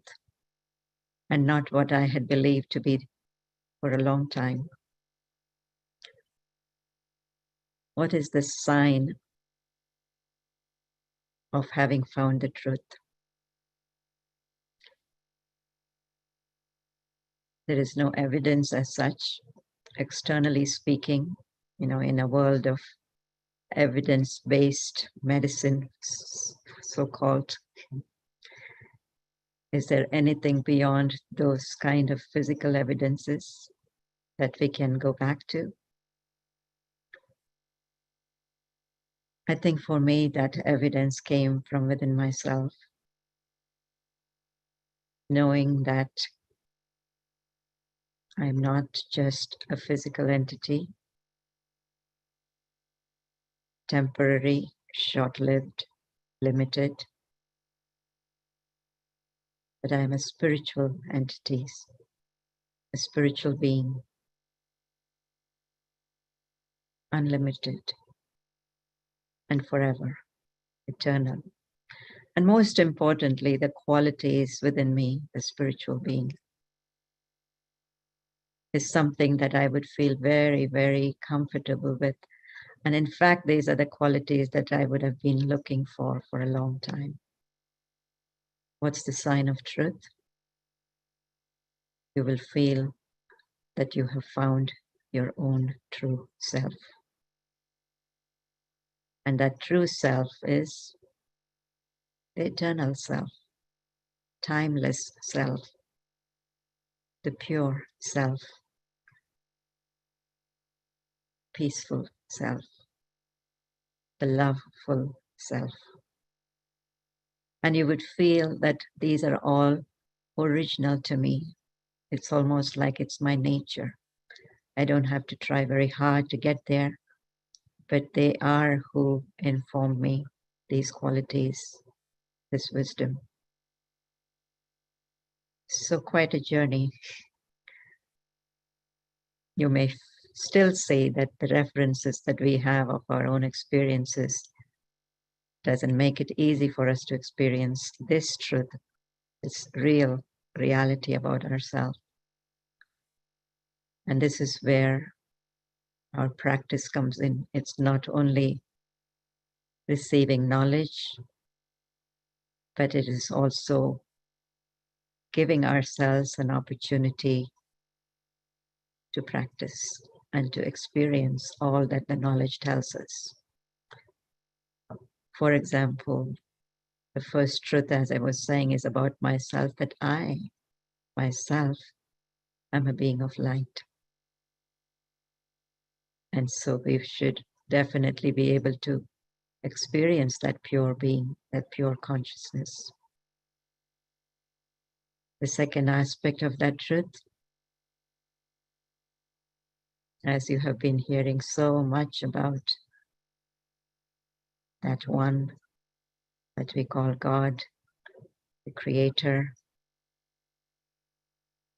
and not what I had believed to be for a long time? What is the sign of having found the truth? There is no evidence as such, externally speaking, in a world of evidence-based medicine, so-called. Is there anything beyond those kind of physical evidences that we can go back to? I think for me that evidence came from within myself, knowing that I'm not just a physical entity, temporary, short-lived, limited, but I am a spiritual entity, a spiritual being, unlimited and forever, eternal. And most importantly, the qualities within me, the spiritual being, is something that I would feel very, very comfortable with. And in fact, these are the qualities that I would have been looking for a long time. What's the sign of truth? You will feel that you have found your own true self. And that true self is the eternal self, timeless self, the pure self, peaceful self, the loveful self. And you would feel that these are all original to me. It's almost like it's my nature. I don't have to try very hard to get there, but they are who inform me, these qualities, this wisdom. So quite a journey. You may still say that the references that we have of our own experiences doesn't make it easy for us to experience this truth, this real reality about ourselves. And this is where our practice comes in. It's not only receiving knowledge, but it is also giving ourselves an opportunity to practice and to experience all that the knowledge tells us. For example, the first truth, as I was saying, is about myself, that I, myself, am a being of light. And so we should definitely be able to experience that pure being, that pure consciousness. The second aspect of that truth, as you have been hearing so much about, that one that we call God, the Creator,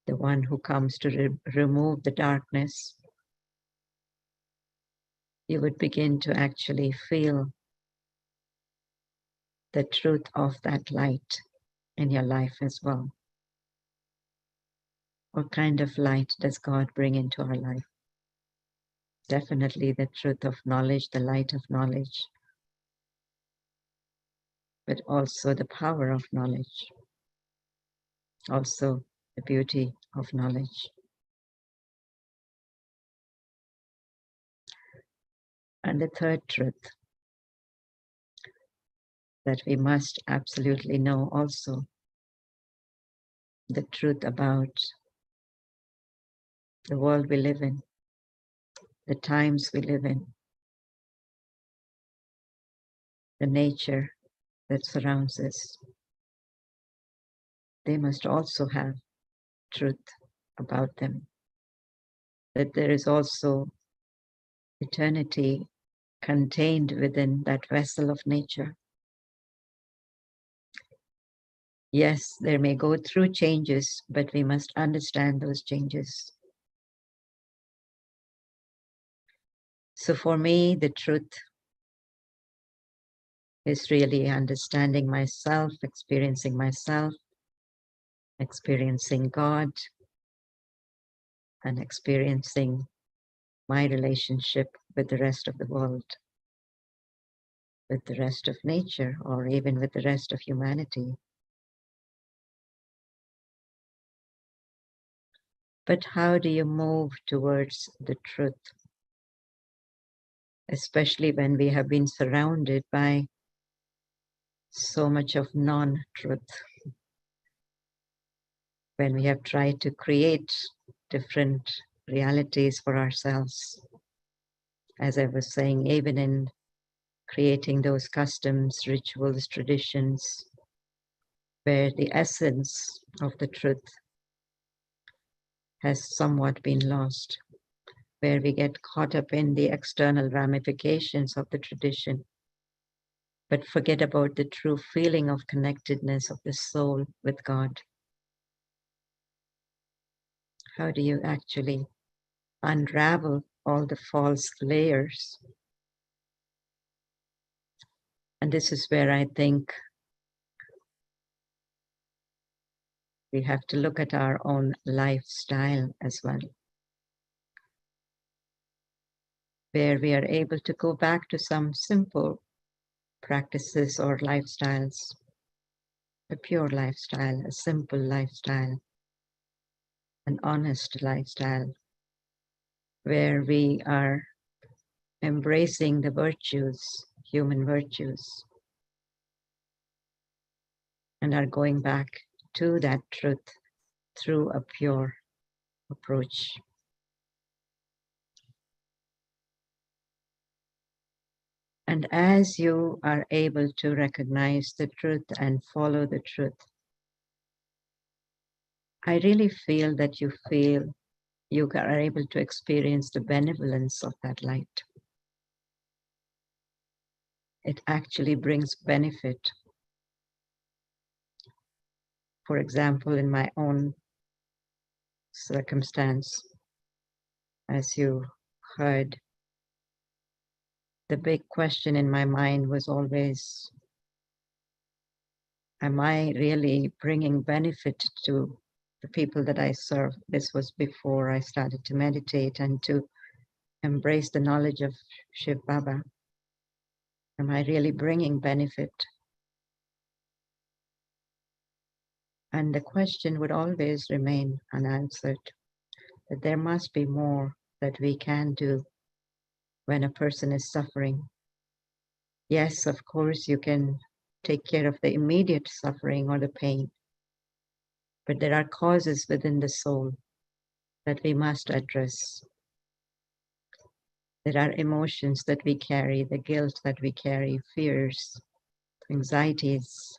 the one who comes to remove the darkness, you would begin to actually feel the truth of that light in your life as well. What kind of light does God bring into our life? Definitely the truth of knowledge, the light of knowledge, but also the power of knowledge, also the beauty of knowledge. And the third truth that we must absolutely know also the truth about the world we live in, the times we live in, the nature that surrounds us. They must also have truth about them, that there is also eternity contained within that vessel of nature. Yes, there may go through changes, but we must understand those changes. So for me, the truth is really understanding myself, experiencing God, and experiencing my relationship with the rest of the world, with the rest of nature, or even with the rest of humanity. But how do you move towards the truth? Especially when we have been surrounded by so much of non-truth. When we have tried to create different realities for ourselves. As I was saying, even in creating those customs, rituals, traditions, where the essence of the truth has somewhat been lost, where we get caught up in the external ramifications of the tradition, but forget about the true feeling of connectedness of the soul with God. How do you actually unravel all the false layers? And this is where I think we have to look at our own lifestyle as well, where we are able to go back to some simple practices or lifestyles, a pure lifestyle, a simple lifestyle, an honest lifestyle, where we are embracing the virtues, human virtues, and are going back to that truth through a pure approach. And as you are able to recognize the truth and follow the truth, I really feel that you are able to experience the benevolence of that light. It actually brings benefit. For example, in my own circumstance, as you heard, the big question in my mind was always, am I really bringing benefit to the people that I serve? This was before I started to meditate and to embrace the knowledge of Shiv Baba. Am I really bringing benefit? And the question would always remain unanswered, that there must be more that we can do when a person is suffering. Yes, of course, you can take care of the immediate suffering or the pain, but there are causes within the soul that we must address. There are emotions that we carry, the guilt that we carry, fears, anxieties.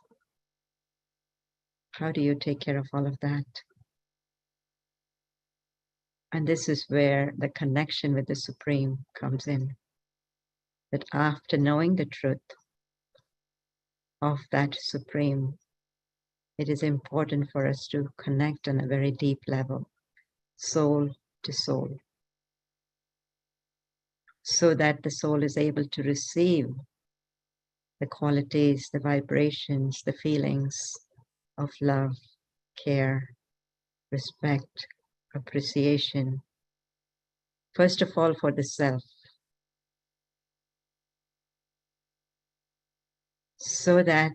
How do you take care of all of that? And this is where the connection with the Supreme comes in. That after knowing the truth of that Supreme, it is important for us to connect on a very deep level, soul to soul, so that the soul is able to receive the qualities, the vibrations, the feelings of love, care, respect, appreciation, first of all for the self, so that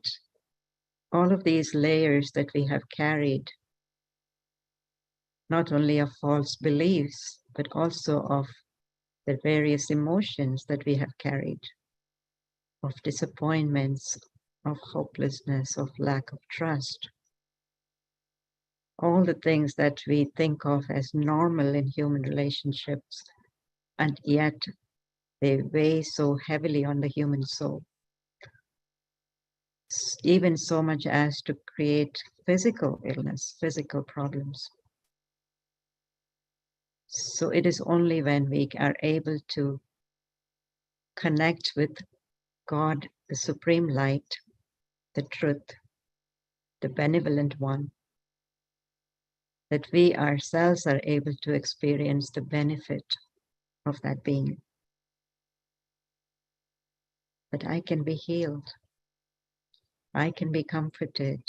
all of these layers that we have carried, not only of false beliefs, but also of the various emotions that we have carried, of disappointments, of hopelessness, of lack of trust, all the things that we think of as normal in human relationships, and yet they weigh so heavily on the human soul. Even so much as to create physical illness, physical problems. So it is only when we are able to connect with God, the supreme light, the truth, the benevolent one, that we ourselves are able to experience the benefit of that being. That I can be healed. I can be comforted.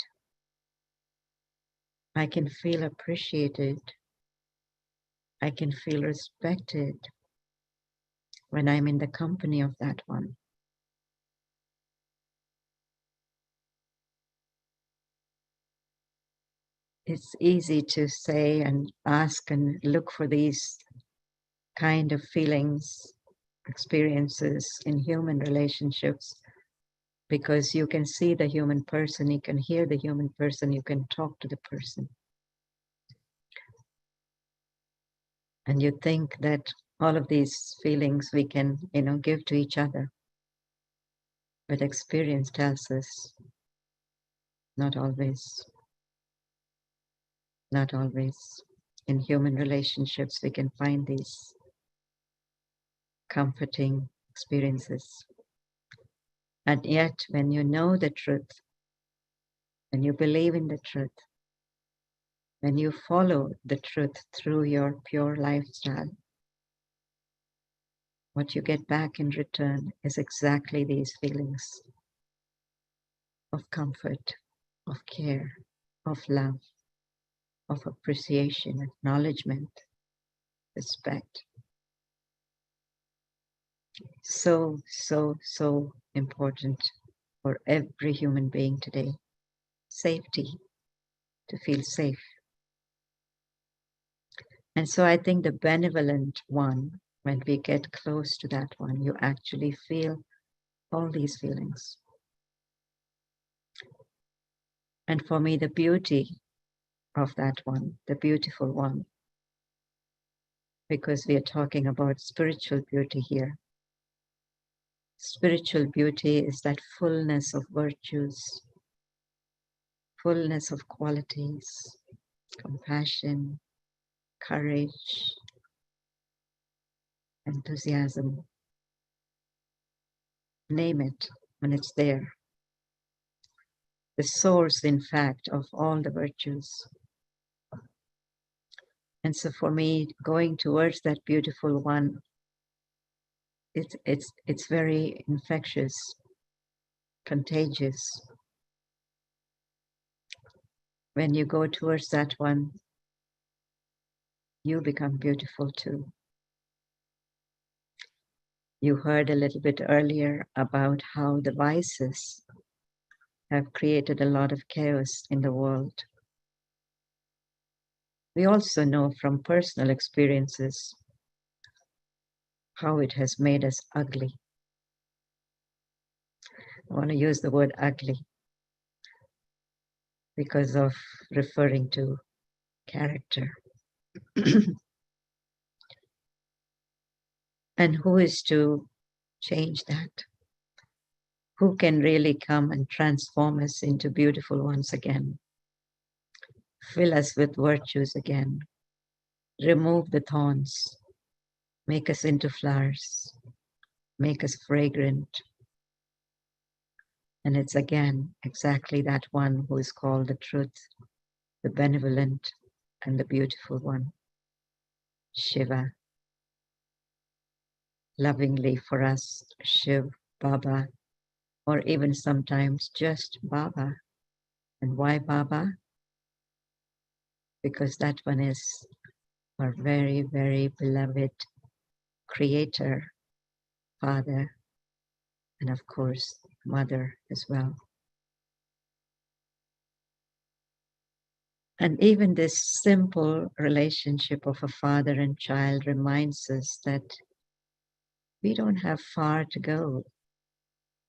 I can feel appreciated. I can feel respected when I'm in the company of that one. It's easy to say and ask and look for these kind of feelings, experiences in human relationships, because you can see the human person, you can hear the human person, you can talk to the person. And you think that all of these feelings we can, give to each other. But experience tells us, not always. Not always. In human relationships, we can find these comforting experiences. And yet, when you know the truth, when you believe in the truth, when you follow the truth through your pure lifestyle, what you get back in return is exactly these feelings of comfort, of care, of love, of appreciation, acknowledgement, respect. So, so, so important for every human being today. Safety, to feel safe. And so I think the benevolent one, when we get close to that one, you actually feel all these feelings. And for me, the beauty of that one, the beautiful one, because we are talking about spiritual beauty here. Spiritual beauty is that fullness of virtues, fullness of qualities, compassion, courage, enthusiasm. Name it when it's there. The source, in fact, of all the virtues. And so for me, going towards that beautiful one, it's very infectious, contagious. When you go towards that one, you become beautiful too. You heard a little bit earlier about how the vices have created a lot of chaos in the world. We also know from personal experiences how it has made us ugly. I want to use the word ugly because of referring to character. And who is to change that? Who can really come and transform us into beautiful ones again? Fill us with virtues again. Remove the thorns. Make us into flowers. Make us fragrant. And it's again exactly that one who is called the truth, the benevolent, and the beautiful one, Shiva. Lovingly for us, Shiv, Baba, or even sometimes just Baba. And why Baba? Because that one is our very, very beloved Creator, Father, and of course, Mother as well. And even this simple relationship of a father and child reminds us that we don't have far to go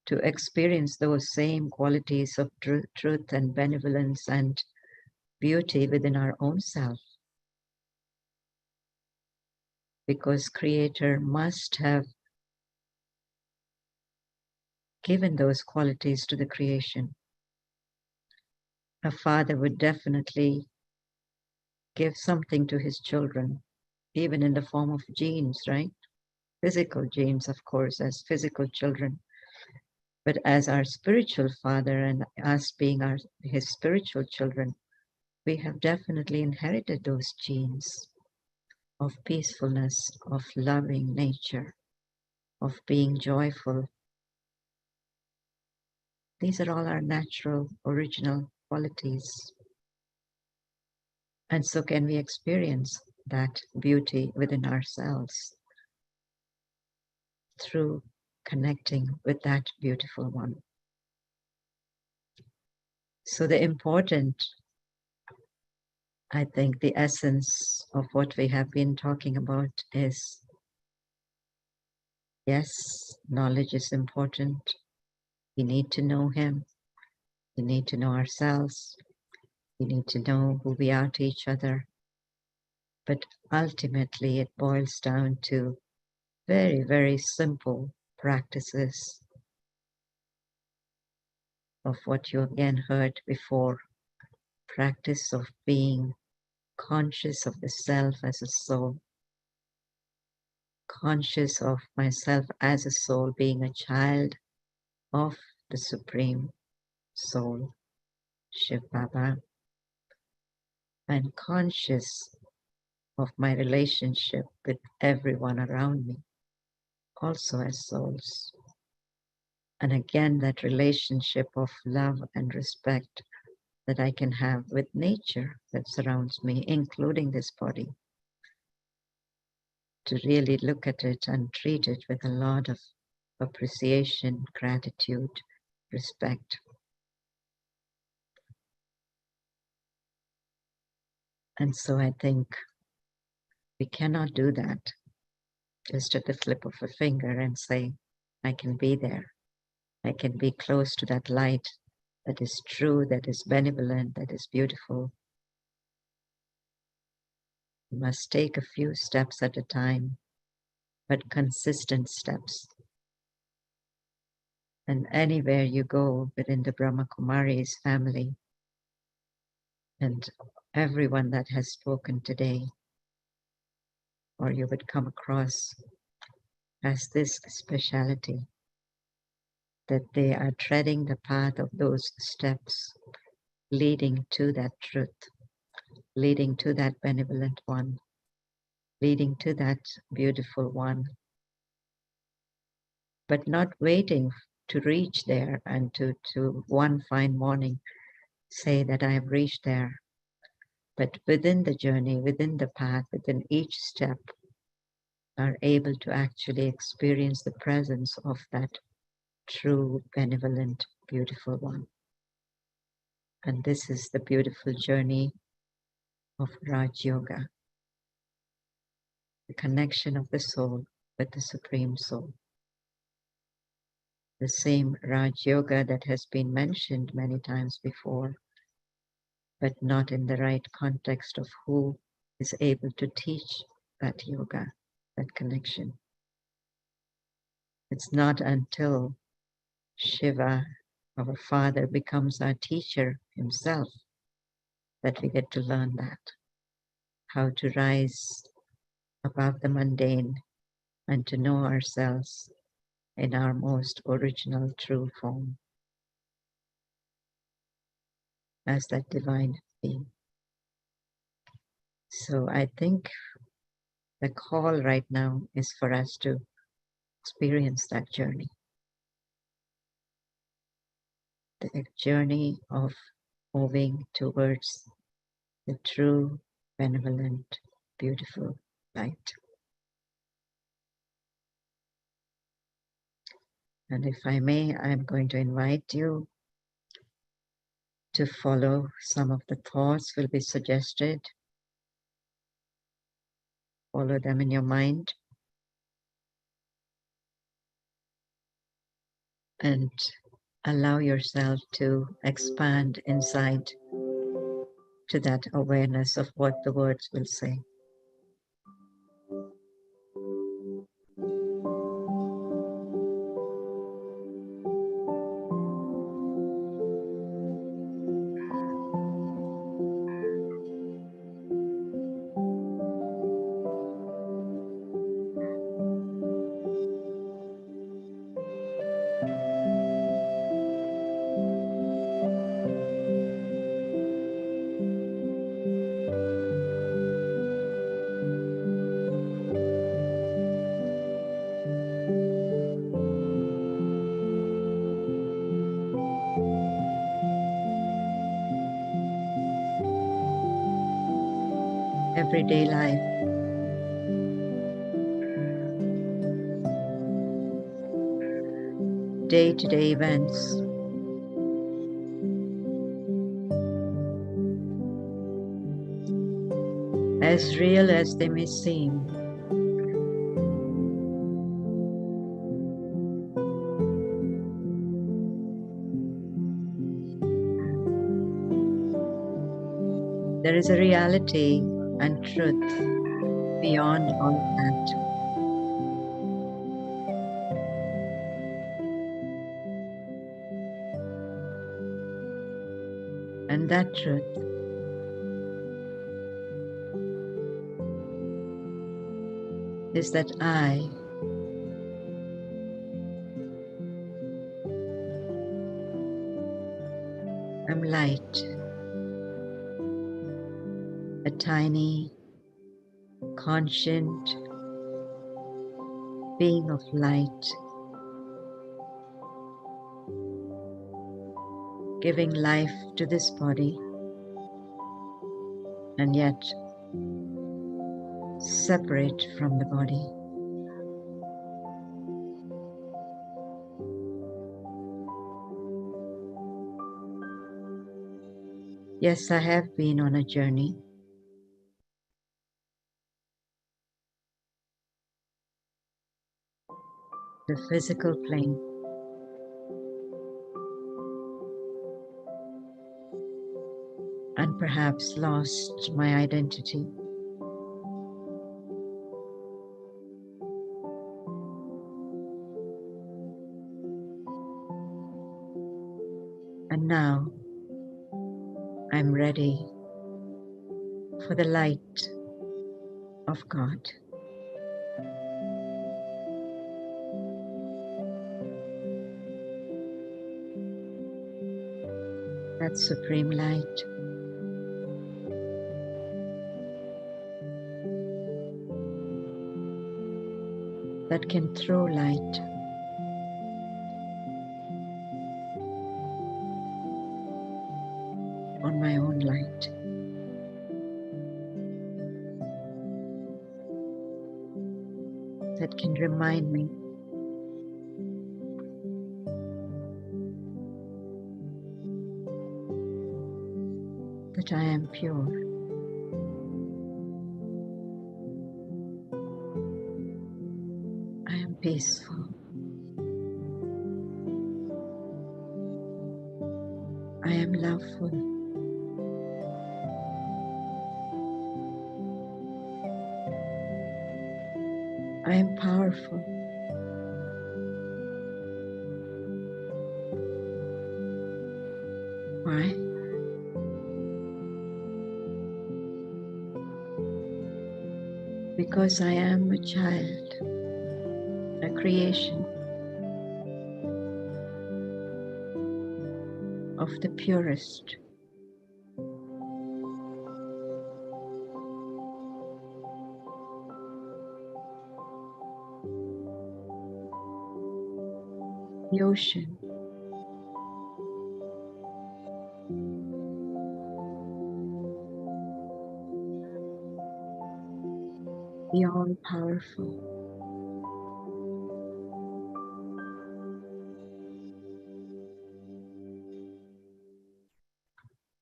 to experience those same qualities of truth and benevolence and beauty within our own self. Because Creator must have given those qualities to the creation. A father would definitely give something to his children, even in the form of genes, right? Physical genes, of course, as physical children. But as our spiritual father and us being his spiritual children, we have definitely inherited those genes of peacefulness, of loving nature, of being joyful. These are all our natural, original qualities. And so can we experience that beauty within ourselves through connecting with that beautiful one. So the important, I think, the essence of what we have been talking about is, yes, knowledge is important. We need to know him. We need to know ourselves. We need to know who we are to each other. But ultimately, it boils down to very, very simple practices of what you again heard before. Practice of being conscious of the self as a soul, conscious of myself as a soul, being a child of the Supreme Soul, Shiv Baba, and conscious of my relationship with everyone around me, also as souls. And again, that relationship of love and respect that I can have with nature that surrounds me, including this body. To really look at it and treat it with a lot of appreciation, gratitude, respect. And so I think we cannot do that just at the flip of a finger and say, I can be there. I can be close to that light that is true, that is benevolent, that is beautiful. You must take a few steps at a time, but consistent steps. And anywhere you go within the Brahma Kumaris family, and everyone that has spoken today, or you would come across, has this speciality, that they are treading the path of those steps leading to that truth, leading to that benevolent one, leading to that beautiful one, but not waiting to reach there and to one fine morning say that I have reached there. But within the journey, within the path, within each step, are able to actually experience the presence of that true, benevolent, beautiful one. And this is the beautiful journey of Raj Yoga, the connection of the soul with the Supreme Soul. The same Raj Yoga that has been mentioned many times before, but not in the right context of who is able to teach that yoga, that connection. It's not until Shiva, our father, becomes our teacher himself that we get to learn that, how to rise above the mundane and to know ourselves in our most original true form as that divine being. So I think the call right now is for us to experience that journey. The journey of moving towards the true, benevolent, beautiful light. And if I may, I'm going to invite you to follow some of the thoughts will be suggested. Follow them in your mind. And allow yourself to expand inside to that awareness of what the words will say. Everyday life. Day-to-day events. As real as they may seem. There is a reality and truth beyond all of that. And that truth is that I am light, a tiny, conscient being of light, giving life to this body, and yet separate from the body. Yes, I have been on a journey. The physical plane. And perhaps lost my identity. And now I'm ready for the light of God. That supreme light. That can throw light. On my own light. That can remind me that I am pure. I am peaceful. I am loveful. I am powerful. Why? Because I am a child, a creation of the purest. The ocean. The all-powerful.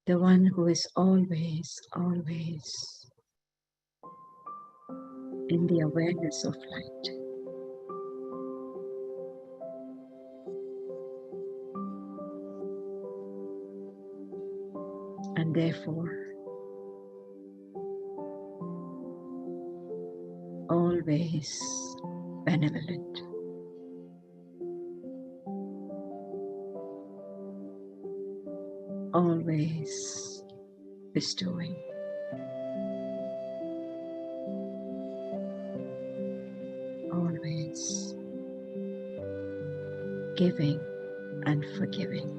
The one who is always, always in the awareness of light. And therefore always benevolent. Always bestowing. Always giving and forgiving.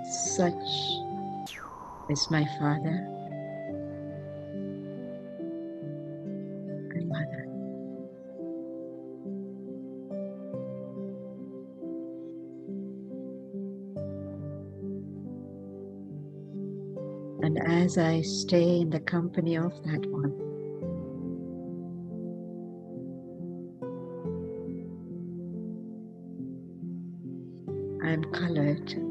Such is my father and mother. And as I stay in the company of that one, I'm colored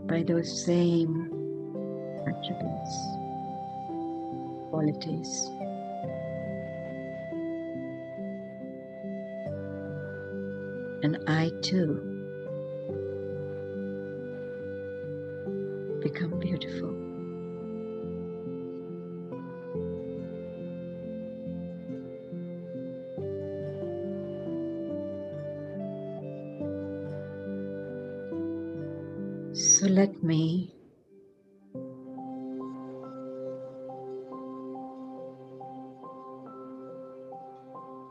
by those same attributes, qualities. And I too become beautiful. So let me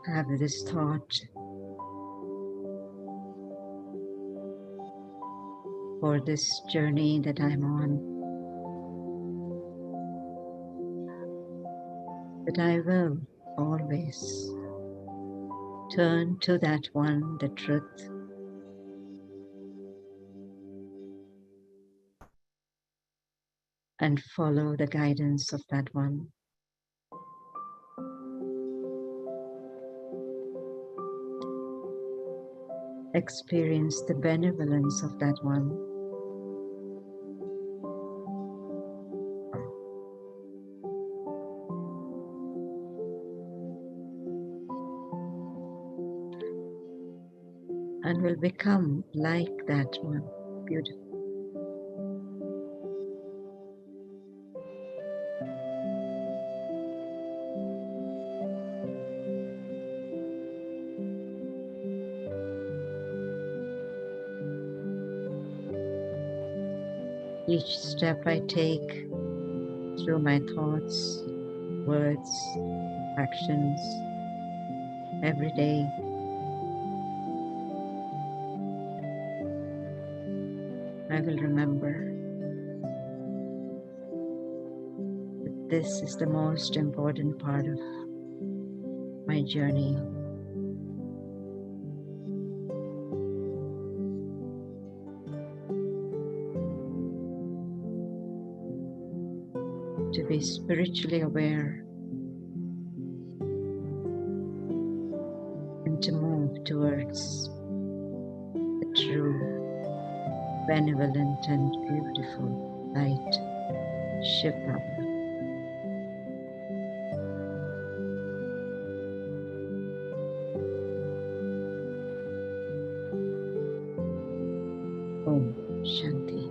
have this thought for this journey that I'm on, that I will always turn to that one, the truth, and follow the guidance of that one. Experience the benevolence of that one. And will become like that one, beautiful. Each step I take through my thoughts, words, actions, every day, I will remember that this is the most important part of my journey. To be spiritually aware and to move towards the true, benevolent and beautiful light, Shivratri. Om Shanti.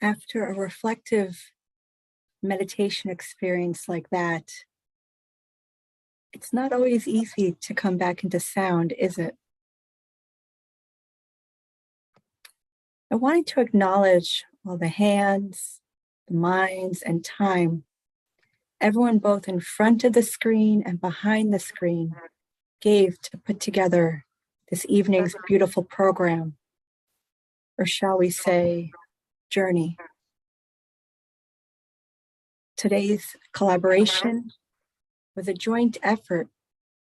After a reflective meditation experience like that, it's not always easy to come back into sound, is it? I wanted to acknowledge all the hands, the minds, and time everyone both in front of the screen and behind the screen gave to put together this evening's beautiful program, or shall we say, journey. Today's collaboration was a joint effort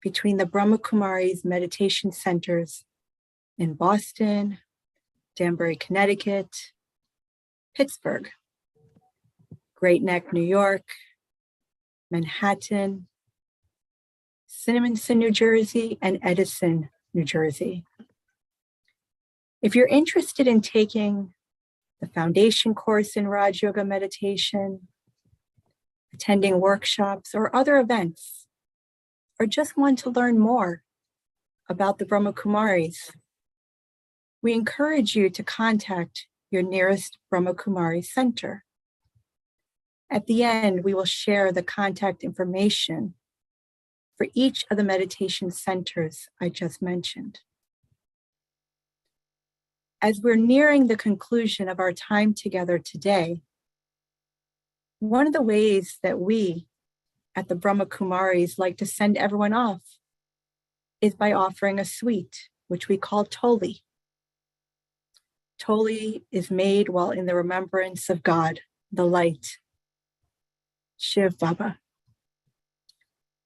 between the Brahma Kumaris meditation centers in Boston, Danbury, Connecticut, Pittsburgh, Great Neck, New York, Manhattan, Cinnaminson, New Jersey, and Edison, New Jersey. If you're interested in taking the foundation course in Raj Yoga meditation, attending workshops or other events, or just want to learn more about the Brahma Kumaris, we encourage you to contact your nearest Brahma Kumari center. At the end, we will share the contact information for each of the meditation centers I just mentioned. As we're nearing the conclusion of our time together today, one of the ways that we at the Brahma Kumaris like to send everyone off is by offering a sweet, which we call toli. Toli is made while in the remembrance of God, the light, Shiv Baba,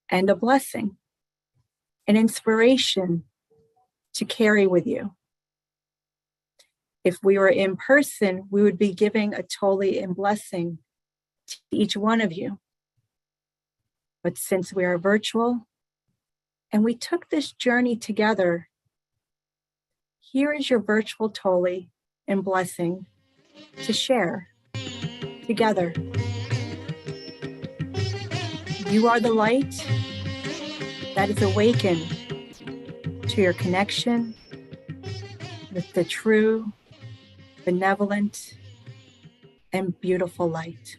and a blessing, an inspiration to carry with you. If we were in person, we would be giving a toli and blessing to each one of you. But since we are virtual and we took this journey together, here is your virtual toli and blessing to share together. You are the light that is awakened to your connection with the true, benevolent, and beautiful light.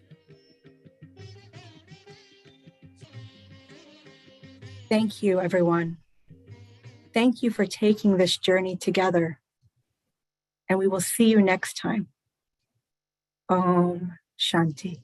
Thank you, everyone. Thank you for taking this journey together. And we will see you next time. Om Shanti.